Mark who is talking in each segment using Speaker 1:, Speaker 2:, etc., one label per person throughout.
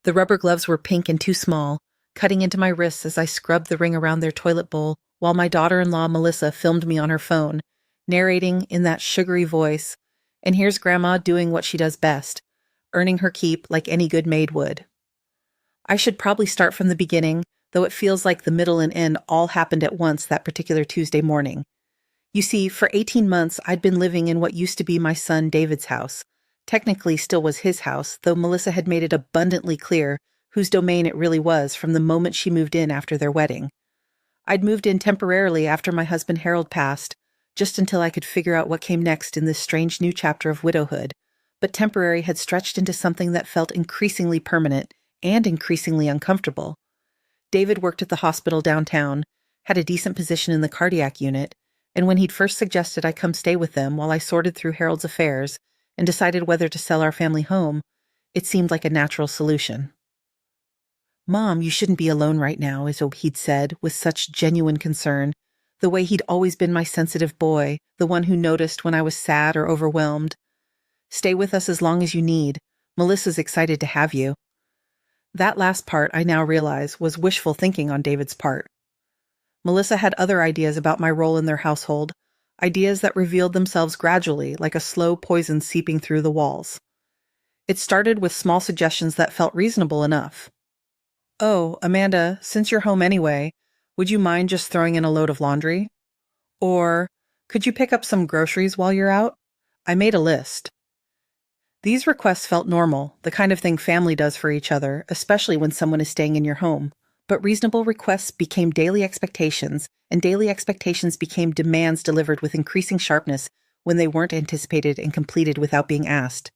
Speaker 1: The rubber gloves were pink and too small, cutting into my wrists as I scrubbed the ring around their toilet bowl, while my daughter-in-law Melissa filmed me on her phone, narrating in that sugary voice, "And here's Grandma doing what she does best, earning her keep like any good maid would." I should probably start from the beginning, though it feels like the middle and end all happened at once that particular Tuesday morning. You see, for 18 months, I'd been living in what used to be my son David's house. Technically still was his house, though Melissa had made it abundantly clear whose domain it really was from the moment she moved in after their wedding. I'd moved in temporarily after my husband Harold passed, just until I could figure out what came next in this strange new chapter of widowhood, but temporary had stretched into something that felt increasingly permanent and increasingly uncomfortable. David worked at the hospital downtown, had a decent position in the cardiac unit, and when he'd first suggested I come stay with them while I sorted through Harold's affairs and decided whether to sell our family home, it seemed like a natural solution. "Mom, you shouldn't be alone right now," is what he'd said with such genuine concern, the way he'd always been my sensitive boy, the one who noticed when I was sad or overwhelmed. "Stay with us as long as you need. Melissa's excited to have you." That last part, I now realize, was wishful thinking on David's part. Melissa had other ideas about my role in their household, ideas that revealed themselves gradually, like a slow poison seeping through the walls. It started with small suggestions that felt reasonable enough. "Oh, Amanda, since you're home anyway, would you mind just throwing in a load of laundry?" Or, "Could you pick up some groceries while you're out? I made a list." These requests felt normal, the kind of thing family does for each other, especially when someone is staying in your home. But reasonable requests became daily expectations, and daily expectations became demands delivered with increasing sharpness when they weren't anticipated and completed without being asked.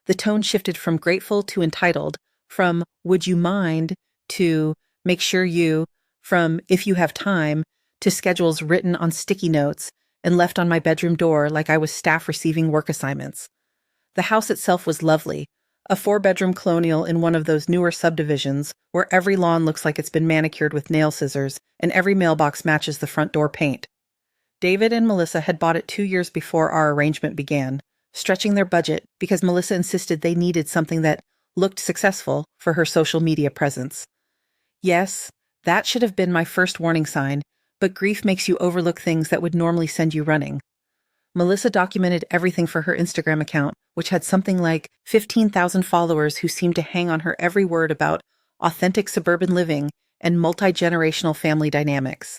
Speaker 1: The tone shifted from grateful to entitled, from "would you mind" to "make sure you," from "if you have time," to schedules written on sticky notes and left on my bedroom door like I was staff receiving work assignments. The house itself was lovely, a 4-bedroom colonial in one of those newer subdivisions where every lawn looks like it's been manicured with nail scissors and every mailbox matches the front door paint. David and Melissa had bought it 2 years before our arrangement began, stretching their budget because Melissa insisted they needed something that looked successful for her social media presence. Yes, that should have been my first warning sign, but grief makes you overlook things that would normally send you running. Melissa documented everything for her Instagram account, which had something like 15,000 followers who seemed to hang on her every word about authentic suburban living and multi-generational family dynamics.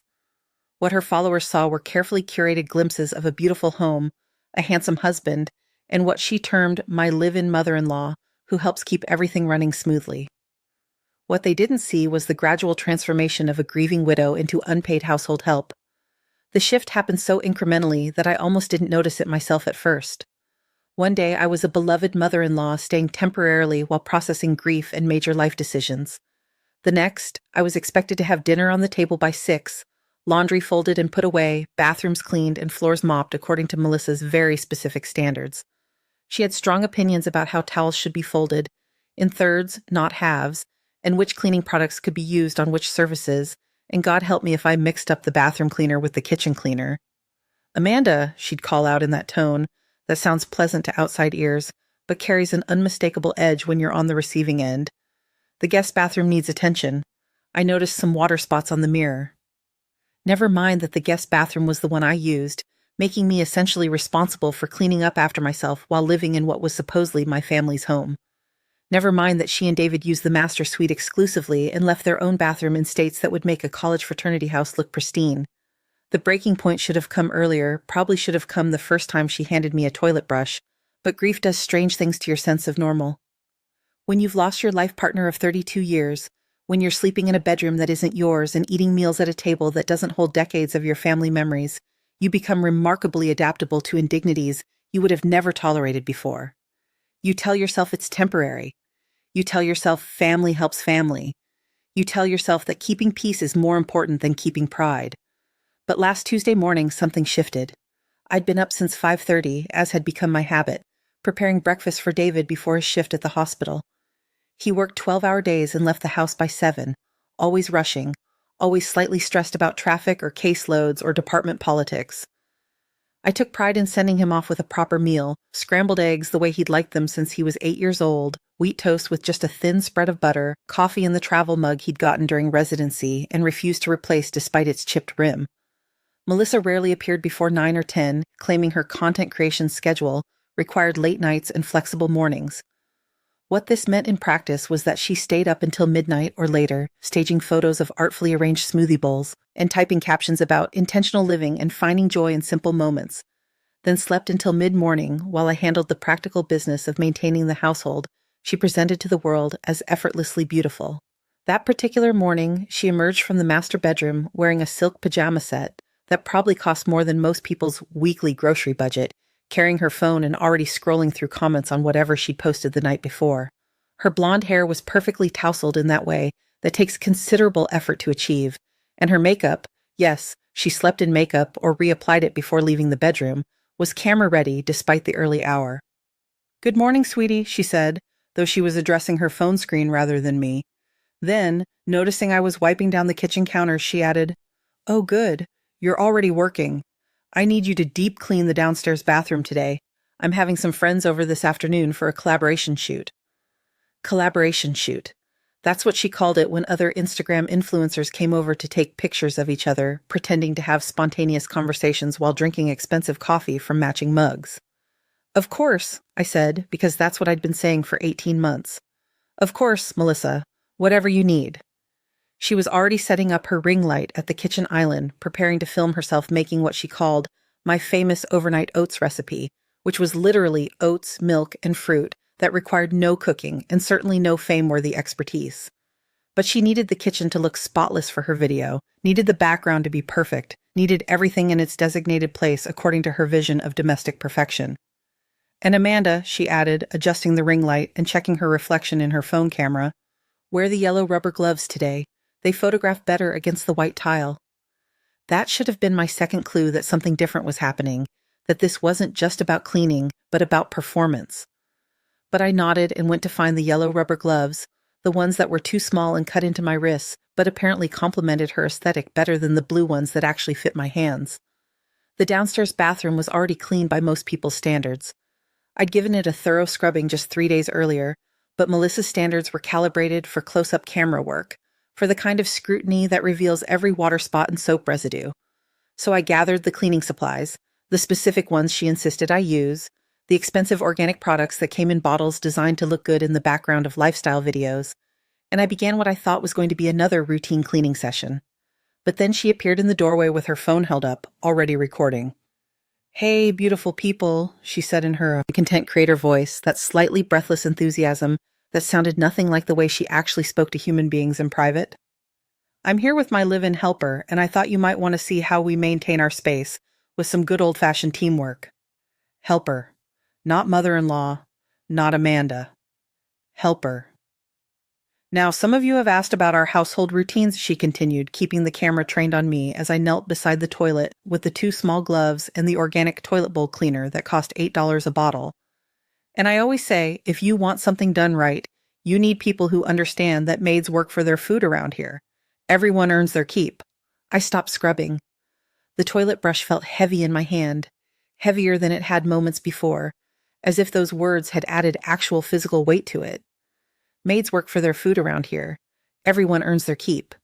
Speaker 1: What her followers saw were carefully curated glimpses of a beautiful home, a handsome husband, and what she termed my live-in mother-in-law, who helps keep everything running smoothly. What they didn't see was the gradual transformation of a grieving widow into unpaid household help. The shift happened so incrementally that I almost didn't notice it myself at first. One day I was a beloved mother-in-law staying temporarily while processing grief and major life decisions. The next, I was expected to have dinner on the table by 6, laundry folded and put away, bathrooms cleaned, and floors mopped according to Melissa's very specific standards. She had strong opinions about how towels should be folded, in thirds, not halves, and which cleaning products could be used on which surfaces, and God help me if I mixed up the bathroom cleaner with the kitchen cleaner. "Amanda," she'd call out in that tone that sounds pleasant to outside ears, but carries an unmistakable edge when you're on the receiving end. "The guest bathroom needs attention. I noticed some water spots on the mirror." Never mind that the guest bathroom was the one I used, making me essentially responsible for cleaning up after myself while living in what was supposedly my family's home. Never mind that she and David used the master suite exclusively and left their own bathroom in states that would make a college fraternity house look pristine. The breaking point should have come earlier, probably should have come the first time she handed me a toilet brush, but grief does strange things to your sense of normal. When you've lost your life partner of 32 years, when you're sleeping in a bedroom that isn't yours and eating meals at a table that doesn't hold decades of your family memories, you become remarkably adaptable to indignities you would have never tolerated before. You tell yourself it's temporary. You tell yourself family helps family. You tell yourself that keeping peace is more important than keeping pride. But last Tuesday morning, something shifted. I'd been up since 5:30, as had become my habit, preparing breakfast for David before his shift at the hospital. He worked 12-hour days and left the house by 7, always rushing, always slightly stressed about traffic or caseloads or department politics. I took pride in sending him off with a proper meal, scrambled eggs the way he'd liked them since he was 8 years old, wheat toast with just a thin spread of butter, coffee in the travel mug he'd gotten during residency and refused to replace despite its chipped rim. Melissa rarely appeared before 9 or 10, claiming her content creation schedule required late nights and flexible mornings. What this meant in practice was that she stayed up until midnight or later, staging photos of artfully arranged smoothie bowls and typing captions about intentional living and finding joy in simple moments, then slept until mid-morning while I handled the practical business of maintaining the household she presented to the world as effortlessly beautiful. That particular morning, she emerged from the master bedroom wearing a silk pajama set that probably cost more than most people's weekly grocery budget, carrying her phone and already scrolling through comments on whatever she'd posted the night before. Her blonde hair was perfectly tousled in that way that takes considerable effort to achieve, and her makeup, yes, she slept in makeup or reapplied it before leaving the bedroom, was camera-ready despite the early hour. "Good morning, sweetie," she said, though she was addressing her phone screen rather than me. Then, noticing I was wiping down the kitchen counter, she added, "Oh, good. You're already working. I need you to deep clean the downstairs bathroom today. I'm having some friends over this afternoon for a collaboration shoot." Collaboration shoot. That's what she called it when other Instagram influencers came over to take pictures of each other, pretending to have spontaneous conversations while drinking expensive coffee from matching mugs. "Of course," I said, because that's what I'd been saying for 18 months. "Of course, Melissa. Whatever you need." She was already setting up her ring light at the kitchen island, preparing to film herself making what she called my famous overnight oats recipe, which was literally oats, milk, and fruit that required no cooking and certainly no fame-worthy expertise. But she needed the kitchen to look spotless for her video, needed the background to be perfect, needed everything in its designated place according to her vision of domestic perfection. "And Amanda," she added, adjusting the ring light and checking her reflection in her phone camera, "wear the yellow rubber gloves today. They photograph better against the white tile." That should have been my second clue that something different was happening, that this wasn't just about cleaning, but about performance. But I nodded and went to find the yellow rubber gloves, the ones that were too small and cut into my wrists, but apparently complemented her aesthetic better than the blue ones that actually fit my hands. The downstairs bathroom was already clean by most people's standards. I'd given it a thorough scrubbing just 3 days earlier, but Melissa's standards were calibrated for close-up camera work, for the kind of scrutiny that reveals every water spot and soap residue. So I gathered the cleaning supplies, the specific ones she insisted I use, the expensive organic products that came in bottles designed to look good in the background of lifestyle videos, and I began what I thought was going to be another routine cleaning session. But then she appeared in the doorway with her phone held up, already recording. "Hey, beautiful people," she said in her content creator voice, that slightly breathless enthusiasm that sounded nothing like the way she actually spoke to human beings in private. "I'm here with my live-in helper, and I thought you might want to see how we maintain our space with some good old-fashioned teamwork." Helper. Not mother-in-law. Not Amanda. Helper. "Now, some of you have asked about our household routines," she continued, keeping the camera trained on me as I knelt beside the toilet with the 2 small gloves and the organic toilet bowl cleaner that cost $8 a bottle. "And I always say, if you want something done right, you need people who understand that maids work for their food around here. Everyone earns their keep." I stopped scrubbing. The toilet brush felt heavy in my hand, heavier than it had moments before, as if those words had added actual physical weight to it. Maids work for their food around here. Everyone earns their keep.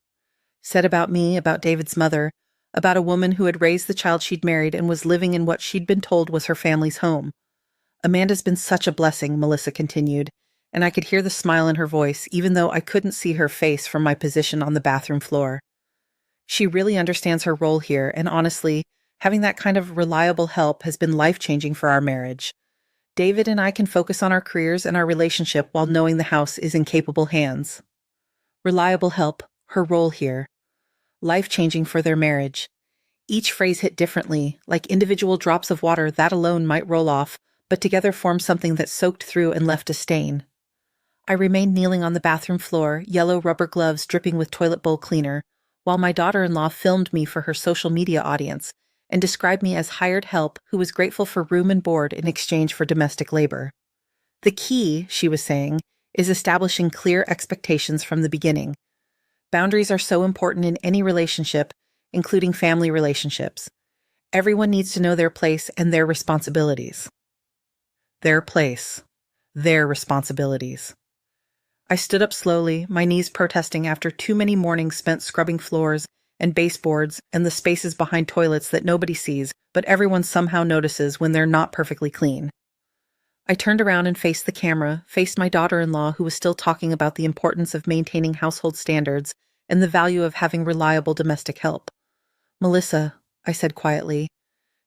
Speaker 1: Said about me, about David's mother, about a woman who had raised the child she'd married and was living in what she'd been told was her family's home. "Amanda's been such a blessing," Melissa continued, and I could hear the smile in her voice, even though I couldn't see her face from my position on the bathroom floor. "She really understands her role here, and honestly, having that kind of reliable help has been life-changing for our marriage. David and I can focus on our careers and our relationship while knowing the house is in capable hands." Reliable help, her role here. Life-changing for their marriage. Each phrase hit differently, like individual drops of water that alone might roll off, but together formed something that soaked through and left a stain. I remained kneeling on the bathroom floor, yellow rubber gloves dripping with toilet bowl cleaner, while my daughter-in-law filmed me for her social media audience and described me as hired help who was grateful for room and board in exchange for domestic labor. "The key," she was saying, "is establishing clear expectations from the beginning. Boundaries are so important in any relationship, including family relationships. Everyone needs to know their place and their responsibilities." Their place. Their responsibilities. I stood up slowly, my knees protesting after too many mornings spent scrubbing floors and baseboards and the spaces behind toilets that nobody sees, but everyone somehow notices when they're not perfectly clean. I turned around and faced the camera, faced my daughter-in-law who was still talking about the importance of maintaining household standards and the value of having reliable domestic help. "Melissa," I said quietly.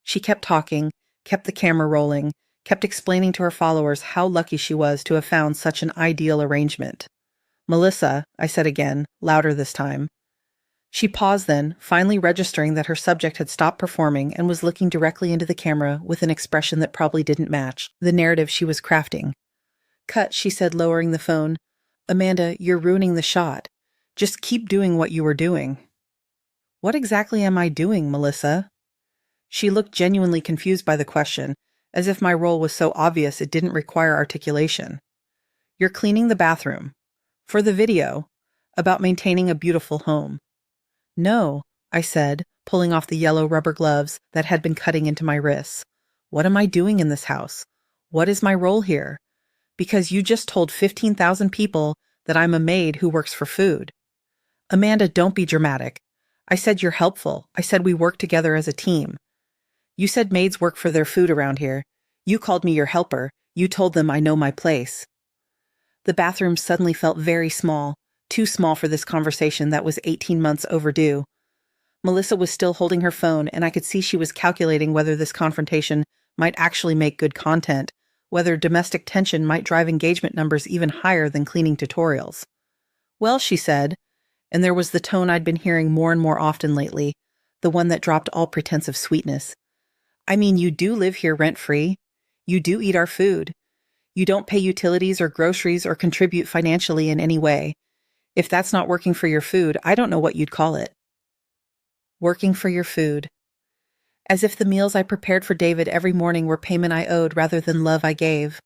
Speaker 1: She kept talking, kept the camera rolling, kept explaining to her followers how lucky she was to have found such an ideal arrangement. "Melissa," I said again, louder this time. She paused then, finally registering that her subject had stopped performing and was looking directly into the camera with an expression that probably didn't match the narrative she was crafting. "Cut," she said, lowering the phone. "Amanda, you're ruining the shot. Just keep doing what you were doing." "What exactly am I doing, Melissa?" She looked genuinely confused by the question, as if my role was so obvious it didn't require articulation. "You're cleaning the bathroom. For the video. About maintaining a beautiful home." "No," I said, pulling off the yellow rubber gloves that had been cutting into my wrists. "What am I doing in this house? What is my role here? Because you just told 15,000 people that I'm a maid who works for food." "Amanda, don't be dramatic. I said you're helpful. I said we work together as a team. You said maids work for their food around here. You called me your helper. You told them I know my place." The bathroom suddenly felt very small, too small for this conversation that was 18 months overdue. Melissa was still holding her phone, and I could see she was calculating whether this confrontation might actually make good content, whether domestic tension might drive engagement numbers even higher than cleaning tutorials. "Well," she said, and there was the tone I'd been hearing more and more often lately, the one that dropped all pretense of sweetness. "I mean, you do live here rent-free. You do eat our food. You don't pay utilities or groceries or contribute financially in any way. If that's not working for your food, I don't know what you'd call it." Working for your food. As if the meals I prepared for David every morning were payment I owed rather than love I gave.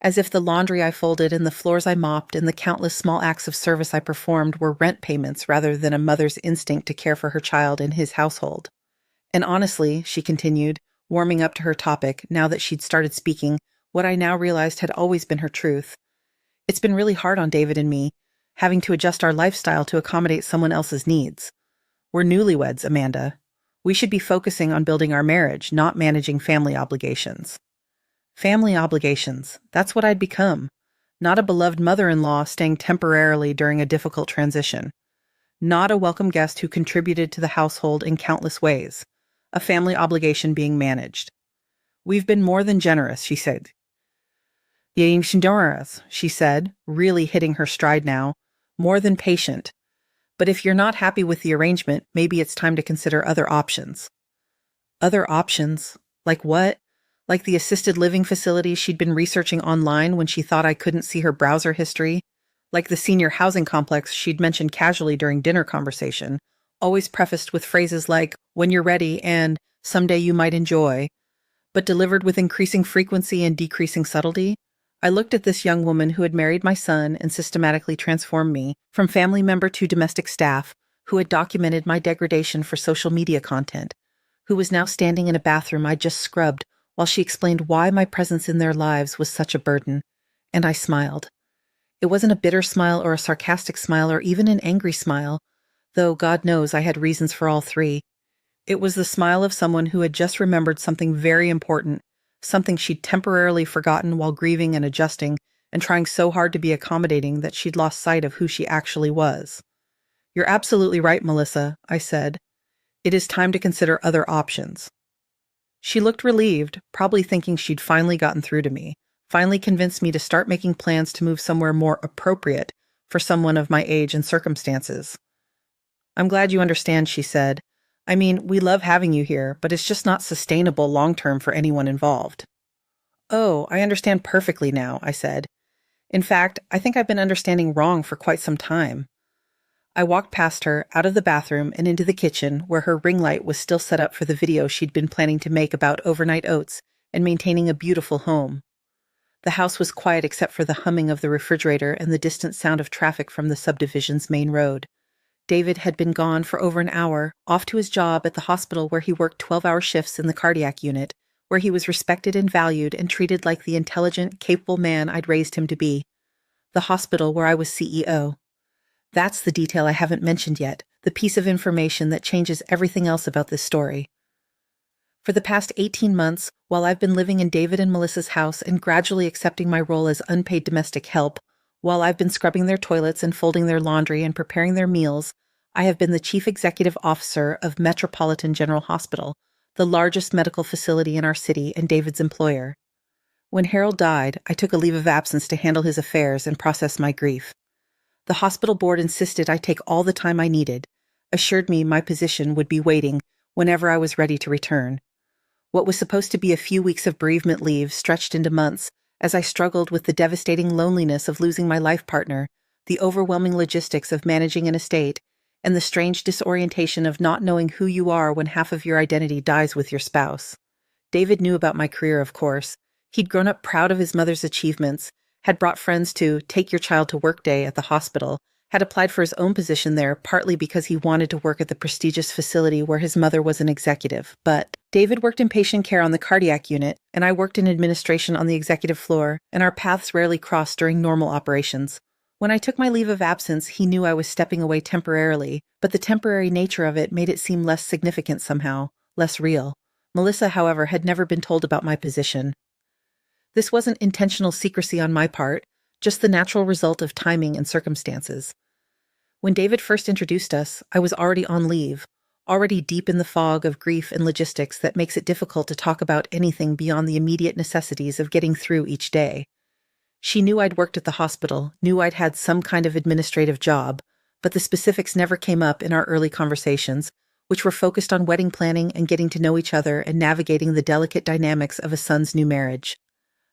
Speaker 1: As if the laundry I folded and the floors I mopped and the countless small acts of service I performed were rent payments rather than a mother's instinct to care for her child and his household. And honestly, she continued, warming up to her topic now that she'd started speaking, what I now realized had always been her truth. It's been really hard on David and me, having to adjust our lifestyle to accommodate someone else's needs. We're newlyweds, Amanda. We should be focusing on building our marriage, not managing family obligations. Family obligations. That's what I'd become. Not a beloved mother-in-law staying temporarily during a difficult transition. Not a welcome guest who contributed to the household in countless ways. A family obligation being managed. "We've been more than generous," she said. "Being generous," she said, really hitting her stride now. "More than patient. But if you're not happy with the arrangement, maybe it's time to consider other options." Other options? Like what? Like the assisted living facility she'd been researching online when she thought I couldn't see her browser history? Like the senior housing complex she'd mentioned casually during dinner conversation, always prefaced with phrases like, "when you're ready" and "someday you might enjoy," but delivered with increasing frequency and decreasing subtlety? I looked at this young woman who had married my son and systematically transformed me, from family member to domestic staff, who had documented my degradation for social media content, who was now standing in a bathroom I'd just scrubbed while she explained why my presence in their lives was such a burden. And I smiled. It wasn't a bitter smile or a sarcastic smile or even an angry smile, though God knows I had reasons for all three. It was the smile of someone who had just remembered something very important, something she'd temporarily forgotten while grieving and adjusting and trying so hard to be accommodating that she'd lost sight of who she actually was. "You're absolutely right, Melissa," I said. "It is time to consider other options." She looked relieved, probably thinking she'd finally gotten through to me, finally convinced me to start making plans to move somewhere more appropriate for someone of my age and circumstances. "I'm glad you understand," she said. "I mean, we love having you here, but it's just not sustainable long-term for anyone involved." "Oh, I understand perfectly now," I said. "In fact, I think I've been understanding wrong for quite some time." I walked past her, out of the bathroom and into the kitchen, where her ring light was still set up for the video she'd been planning to make about overnight oats and maintaining a beautiful home. The house was quiet except for the humming of the refrigerator and the distant sound of traffic from the subdivision's main road. David had been gone for over an hour, off to his job at the hospital where he worked 12-hour shifts in the cardiac unit, where he was respected and valued and treated like the intelligent, capable man I'd raised him to be. the hospital where I was CEO. That's the detail I haven't mentioned yet, the piece of information that changes everything else about this story. For the past 18 months, while I've been living in David and Melissa's house and gradually accepting my role as unpaid domestic help, while I've been scrubbing their toilets and folding their laundry and preparing their meals, I have been the chief executive officer of Metropolitan General Hospital, the largest medical facility in our city and David's employer. When Harold died, I took a leave of absence to handle his affairs and process my grief. The hospital board insisted I take all the time I needed, assured me my position would be waiting whenever I was ready to return. What was supposed to be a few weeks of bereavement leave stretched into months as I struggled with the devastating loneliness of losing my life partner, the overwhelming logistics of managing an estate, and the strange disorientation of not knowing who you are when half of your identity dies with your spouse. David knew about my career, of course. He'd grown up proud of his mother's achievements, had brought friends to Take Your Child to Work Day at the hospital, had applied for his own position there partly because he wanted to work at the prestigious facility where his mother was an executive. But David worked in patient care on the cardiac unit, and I worked in administration on the executive floor, and our paths rarely crossed during normal operations. When I took my leave of absence, he knew I was stepping away temporarily, but the temporary nature of it made it seem less significant somehow, less real. Melissa, however, had never been told about my position. This wasn't intentional secrecy on my part, just the natural result of timing and circumstances. When David first introduced us, I was already on leave, already deep in the fog of grief and logistics that makes it difficult to talk about anything beyond the immediate necessities of getting through each day. She knew I'd worked at the hospital, knew I'd had some kind of administrative job, but the specifics never came up in our early conversations, which were focused on wedding planning and getting to know each other and navigating the delicate dynamics of a son's new marriage.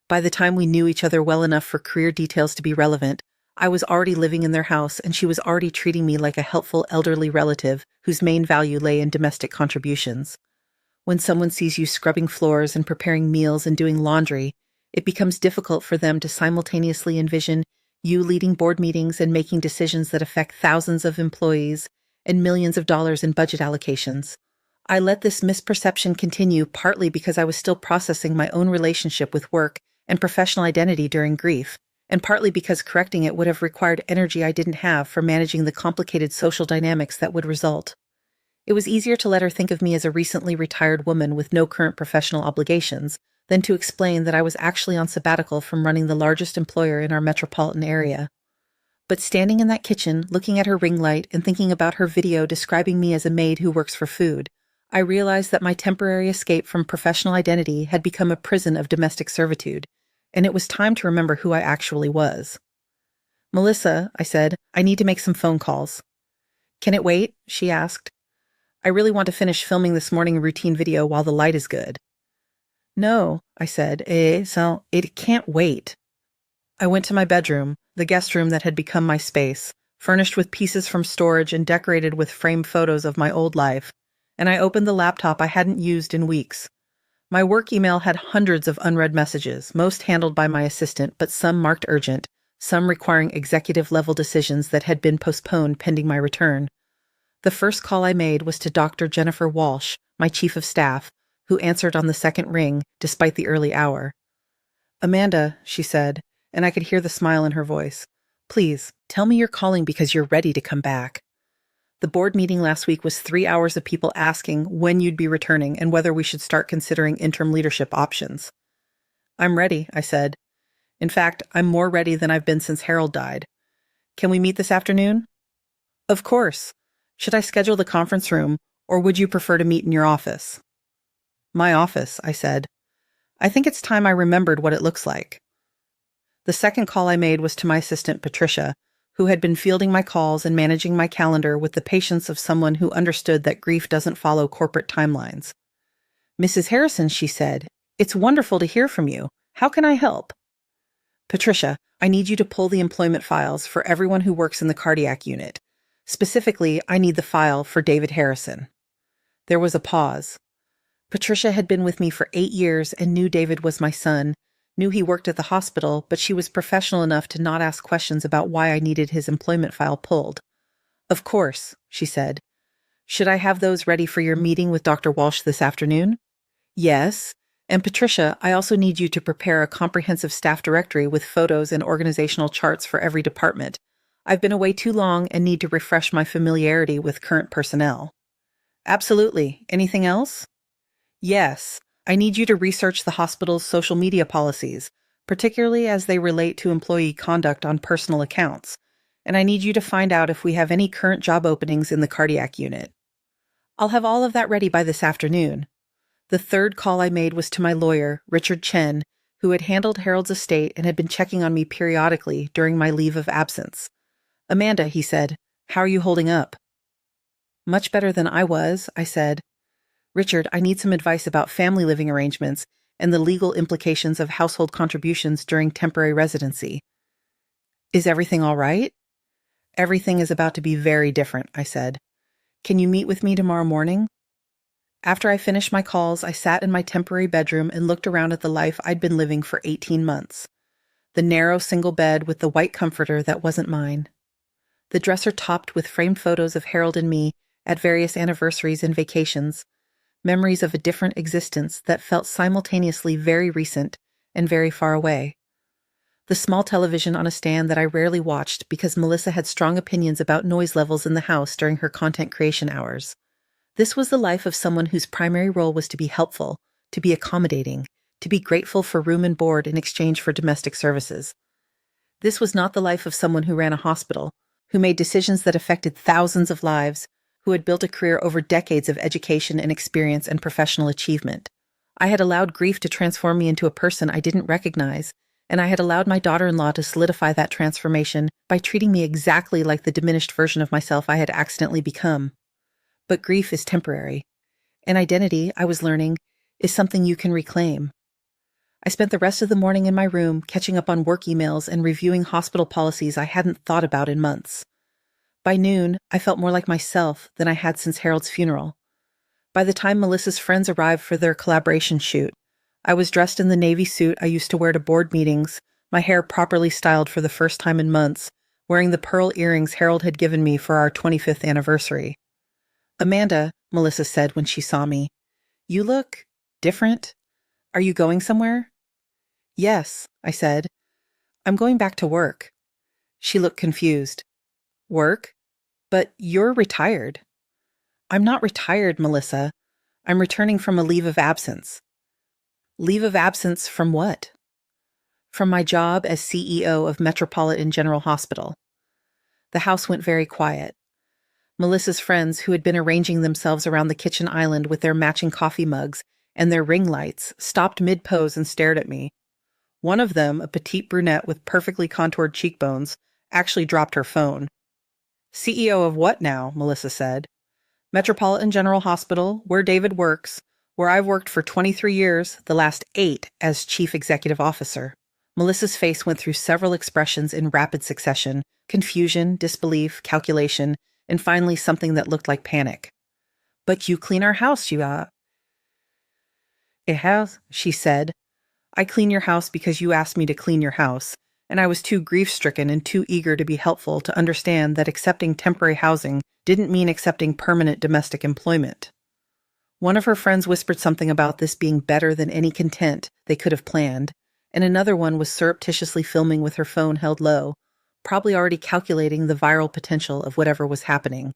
Speaker 1: By the time we knew each other well enough for career details to be relevant, I was already living in their house and she was already treating me like a helpful elderly relative whose main value lay in domestic contributions. When someone sees you scrubbing floors and preparing meals and doing laundry, it becomes difficult for them to simultaneously envision you leading board meetings and making decisions that affect thousands of employees and millions of dollars in budget allocations. I let this misperception continue partly because I was still processing my own relationship with work and professional identity during grief, and partly because correcting it would have required energy I didn't have for managing the complicated social dynamics that would result. It was easier to let her think of me as a recently retired woman with no current professional obligations than to explain that I was actually on sabbatical from running the largest employer in our metropolitan area. But standing in that kitchen, looking at her ring light and thinking about her video describing me as a maid who works for food, I realized that my temporary escape from professional identity had become a prison of domestic servitude, and it was time to remember who I actually was. "Melissa," I said, "I need to make some phone calls." "Can it wait?" she asked. "I really want to finish filming this morning routine video while the light is good." "No," I said, so it can't wait." I went to my bedroom, the guest room that had become my space, furnished with pieces from storage and decorated with framed photos of my old life, and I opened the laptop I hadn't used in weeks. My work email had hundreds of unread messages, most handled by my assistant, but some marked urgent, some requiring executive-level decisions that had been postponed pending my return. The first call I made was to Dr. Jennifer Walsh, my chief of staff, who answered on the second ring, despite the early hour. "Amanda," she said, and I could hear the smile in her voice. "Please, tell me you're calling because you're ready to come back. The board meeting last week was 3 hours of people asking when you'd be returning and whether we should start considering interim leadership options." "I'm ready," I said. "In fact, I'm more ready than I've been since Harold died. Can we meet this afternoon?" "Of course. Should I schedule the conference room, or would you prefer to meet in your office?" "My office," I said. "I think it's time I remembered what it looks like." The second call I made was to my assistant, Patricia, who had been fielding my calls and managing my calendar with the patience of someone who understood that grief doesn't follow corporate timelines. "Mrs. Harrison," she said, "it's wonderful to hear from you. How can I help?" "Patricia, I need you to pull the employment files for everyone who works in the cardiac unit. Specifically, I need the file for David Harrison." There was a pause. Patricia had been with me for 8 years and knew David was my son, knew he worked at the hospital, but she was professional enough to not ask questions about why I needed his employment file pulled. "Of course," she said. "Should I have those ready for your meeting with Dr. Walsh this afternoon?" "Yes. And Patricia, I also need you to prepare a comprehensive staff directory with photos and organizational charts for every department. I've been away too long and need to refresh my familiarity with current personnel. Absolutely. Anything else? Yes. I need you to research the hospital's social media policies, particularly as they relate to employee conduct on personal accounts. And I need you to find out if we have any current job openings in the cardiac unit. I'll have all of that ready by this afternoon. The third call I made was to my lawyer, Richard Chen, who had handled Harold's estate and had been checking on me periodically during my leave of absence. Amanda, he said, how are you holding up? Much better than I was, I said. Richard, I need some advice about family living arrangements and the legal implications of household contributions during temporary residency. Is everything all right? Everything is about to be very different, I said. Can you meet with me tomorrow morning? After I finished my calls, I sat in my temporary bedroom and looked around at the life I'd been living for 18 months. The narrow single bed with the white comforter that wasn't mine. The dresser topped with framed photos of Harold and me at various anniversaries and vacations, memories of a different existence that felt simultaneously very recent and very far away. The small television on a stand that I rarely watched because Melissa had strong opinions about noise levels in the house during her content creation hours. This was the life of someone whose primary role was to be helpful, to be accommodating, to be grateful for room and board in exchange for domestic services. This was not the life of someone who ran a hospital, who made decisions that affected thousands of lives, who had built a career over decades of education and experience and professional achievement. I had allowed grief to transform me into a person I didn't recognize, and I had allowed my daughter-in-law to solidify that transformation by treating me exactly like the diminished version of myself I had accidentally become. But grief is temporary. And identity, I was learning, is something you can reclaim. I spent the rest of the morning in my room catching up on work emails and reviewing hospital policies I hadn't thought about in months. By noon, I felt more like myself than I had since Harold's funeral. By the time Melissa's friends arrived for their collaboration shoot, I was dressed in the navy suit I used to wear to board meetings, my hair properly styled for the first time in months, wearing the pearl earrings Harold had given me for our 25th anniversary. Amanda, Melissa said when she saw me, you look different. Are you going somewhere? Yes, I said. I'm going back to work. She looked confused. Work? But you're retired. I'm not retired, Melissa. I'm returning from a leave of absence. Leave of absence from what? From my job as CEO of Metropolitan General Hospital. The house went very quiet. Melissa's friends, who had been arranging themselves around the kitchen island with their matching coffee mugs and their ring lights, stopped mid-pose and stared at me. One of them, a petite brunette with perfectly contoured cheekbones, actually dropped her phone. CEO of what now? Melissa said. Metropolitan General Hospital, where David works, where I've worked for 23 years, the last 8 as Chief Executive Officer. Melissa's face went through several expressions in rapid succession: confusion, disbelief, calculation, and finally something that looked like panic. But you clean our house, you It has, she said. I clean your house because you asked me to clean your house, and I was too grief-stricken and too eager to be helpful to understand that accepting temporary housing didn't mean accepting permanent domestic employment. One of her friends whispered something about this being better than any content they could have planned, and another one was surreptitiously filming with her phone held low, probably already calculating the viral potential of whatever was happening.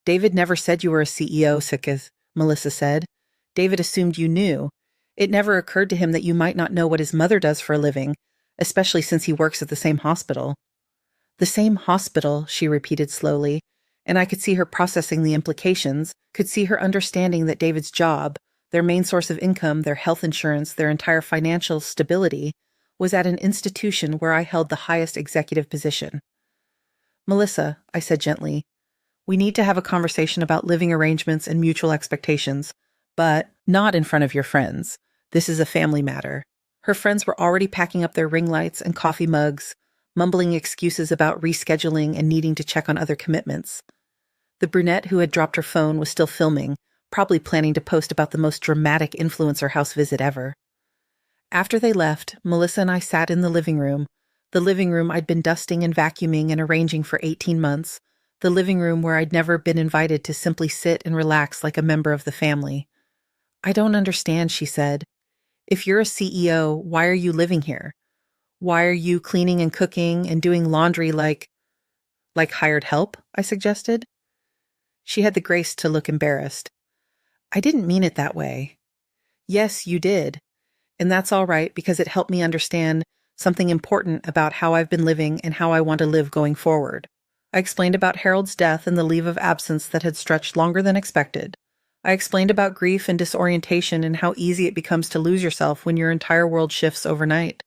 Speaker 1: David never said you were a CEO, Sikith, Melissa said. David assumed you knew. It never occurred to him that you might not know what his mother does for a living, especially since he works at the same hospital. The same hospital, she repeated slowly, and I could see her processing the implications, could see her understanding that David's job, their main source of income, their health insurance, their entire financial stability, was at an institution where I held the highest executive position. Melissa, I said gently, we need to have a conversation about living arrangements and mutual expectations, but not in front of your friends. This is a family matter. Her friends were already packing up their ring lights and coffee mugs, mumbling excuses about rescheduling and needing to check on other commitments. The brunette who had dropped her phone was still filming, probably planning to post about the most dramatic influencer house visit ever. After they left, Melissa and I sat in the living room I'd been dusting and vacuuming and arranging for 18 months, the living room where I'd never been invited to simply sit and relax like a member of the family. I don't understand, she said. If you're a CEO, why are you living here? Why are you cleaning and cooking and doing laundry like hired help? I suggested. She had the grace to look embarrassed. I didn't mean it that way. Yes, you did. And that's all right because it helped me understand something important about how I've been living and how I want to live going forward. I explained about Harold's death and the leave of absence that had stretched longer than expected. I explained about grief and disorientation and how easy it becomes to lose yourself when your entire world shifts overnight.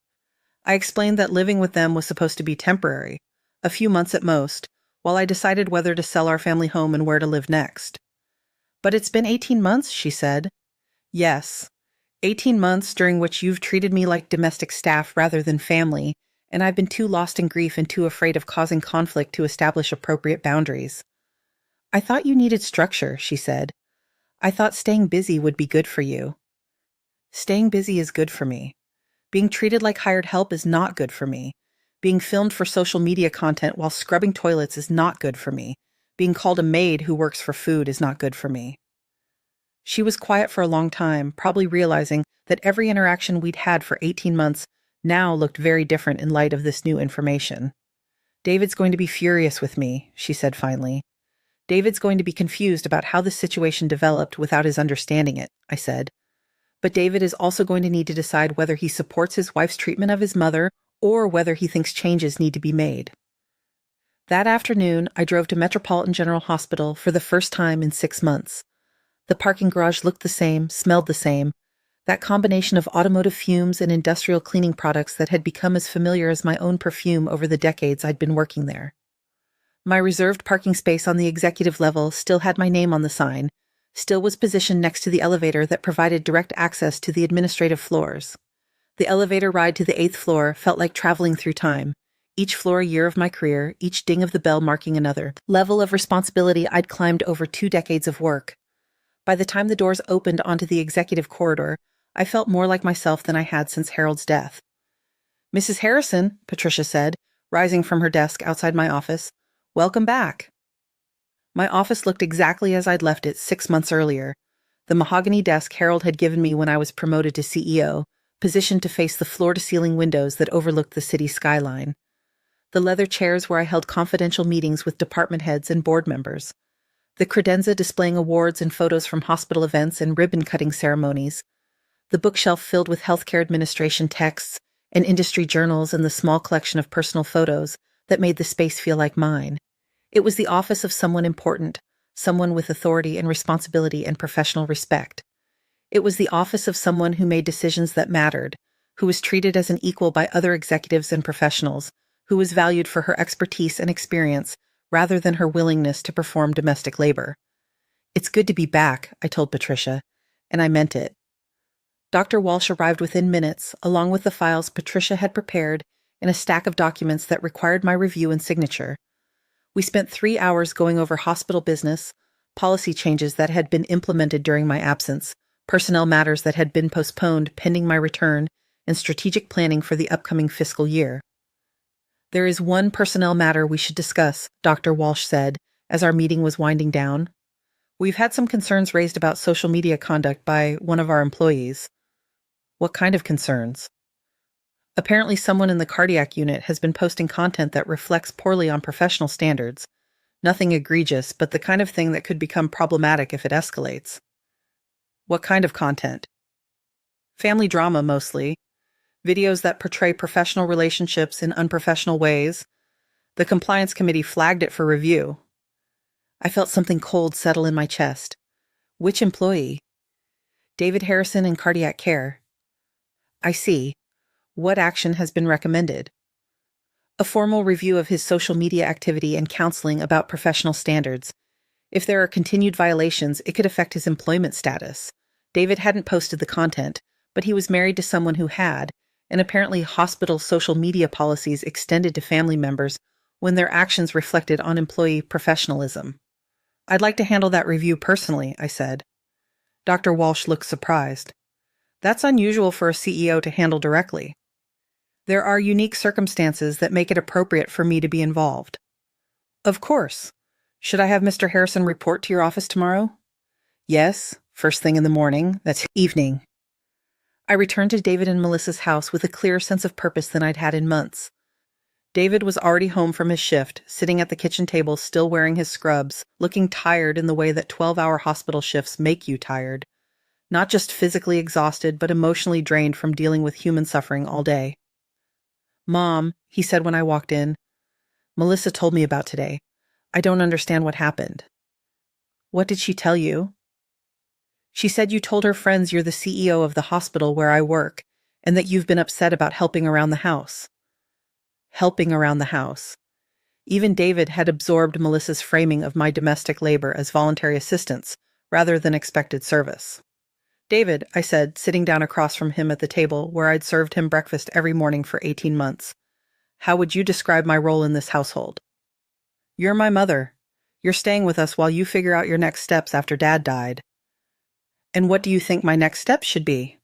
Speaker 1: I explained that living with them was supposed to be temporary, a few months at most, while I decided whether to sell our family home and where to live next. But it's been 18 months, she said. Yes, 18 months during which you've treated me like domestic staff rather than family, and I've been too lost in grief and too afraid of causing conflict to establish appropriate boundaries. I thought you needed structure, she said. I thought staying busy would be good for you. Staying busy is good for me. Being treated like hired help is not good for me. Being filmed for social media content while scrubbing toilets is not good for me. Being called a maid who works for food is not good for me. She was quiet for a long time, probably realizing that every interaction we'd had for 18 months now looked very different in light of this new information. David's going to be furious with me, she said finally. David's going to be confused about how this situation developed without his understanding it, I said. But David is also going to need to decide whether he supports his wife's treatment of his mother or whether he thinks changes need to be made. That afternoon, I drove to Metropolitan General Hospital for the first time in 6 months. The parking garage looked the same, smelled the same. That combination of automotive fumes and industrial cleaning products that had become as familiar as my own perfume over the decades I'd been working there. My reserved parking space on the executive level still had my name on the sign, still was positioned next to the elevator that provided direct access to the administrative floors. The elevator ride to the 8th floor felt like traveling through time, each floor a year of my career, each ding of the bell marking another level of responsibility I'd climbed over 2 decades of work. By the time the doors opened onto the executive corridor, I felt more like myself than I had since Harold's death. "Mrs. Harrison," Patricia said, rising from her desk outside my office, "welcome back." My office looked exactly as I'd left it 6 months earlier. The mahogany desk Harold had given me when I was promoted to CEO, positioned to face the floor-to-ceiling windows that overlooked the city skyline. The leather chairs where I held confidential meetings with department heads and board members. The credenza displaying awards and photos from hospital events and ribbon-cutting ceremonies. The bookshelf filled with healthcare administration texts and industry journals and the small collection of personal photos that made the space feel like mine. It was the office of someone important, someone with authority and responsibility and professional respect. It was the office of someone who made decisions that mattered, who was treated as an equal by other executives and professionals, who was valued for her expertise and experience rather than her willingness to perform domestic labor. "It's good to be back," I told Patricia, and I meant it. Dr. Walsh arrived within minutes, along with the files Patricia had prepared and a stack of documents that required my review and signature. We spent 3 hours going over hospital business, policy changes that had been implemented during my absence, personnel matters that had been postponed pending my return, and strategic planning for the upcoming fiscal year. "There is one personnel matter we should discuss," Dr. Walsh said, as our meeting was winding down. "We've had some concerns raised about social media conduct by one of our employees." "What kind of concerns?" "Apparently someone in the cardiac unit has been posting content that reflects poorly on professional standards. Nothing egregious, but the kind of thing that could become problematic if it escalates." "What kind of content?" "Family drama, mostly. Videos that portray professional relationships in unprofessional ways. The compliance committee flagged it for review." I felt something cold settle in my chest. "Which employee?" "David Harrison in cardiac care." "I see. What action has been recommended?" "A formal review of his social media activity and counseling about professional standards. If there are continued violations, it could affect his employment status. David hadn't posted the content, but he was married to someone who had, and apparently hospital social media policies extended to family members when their actions reflected on employee professionalism." "I'd like to handle that review personally," I said. Dr. Walsh looked surprised. "That's unusual for a CEO to handle directly." "There are unique circumstances that make it appropriate for me to be involved." "Of course. Should I have Mr. Harrison report to your office tomorrow?" "Yes, first thing in the morning, that's evening." I returned to David and Melissa's house with a clearer sense of purpose than I'd had in months. David was already home from his shift, sitting at the kitchen table still wearing his scrubs, looking tired in the way that 12-hour hospital shifts make you tired. Not just physically exhausted, but emotionally drained from dealing with human suffering all day. "Mom," he said when I walked in, "Melissa told me about today. I don't understand what happened." "What did she tell you?" "She said you told her friends you're the CEO of the hospital where I work, and that you've been upset about helping around the house." Helping around the house. Even David had absorbed Melissa's framing of my domestic labor as voluntary assistance rather than expected service. "David," I said, sitting down across from him at the table where I'd served him breakfast every morning for 18 months, "how would you describe my role in this household?" "You're my mother. You're staying with us while you figure out your next steps after Dad died." "And what do you think my next steps should be?"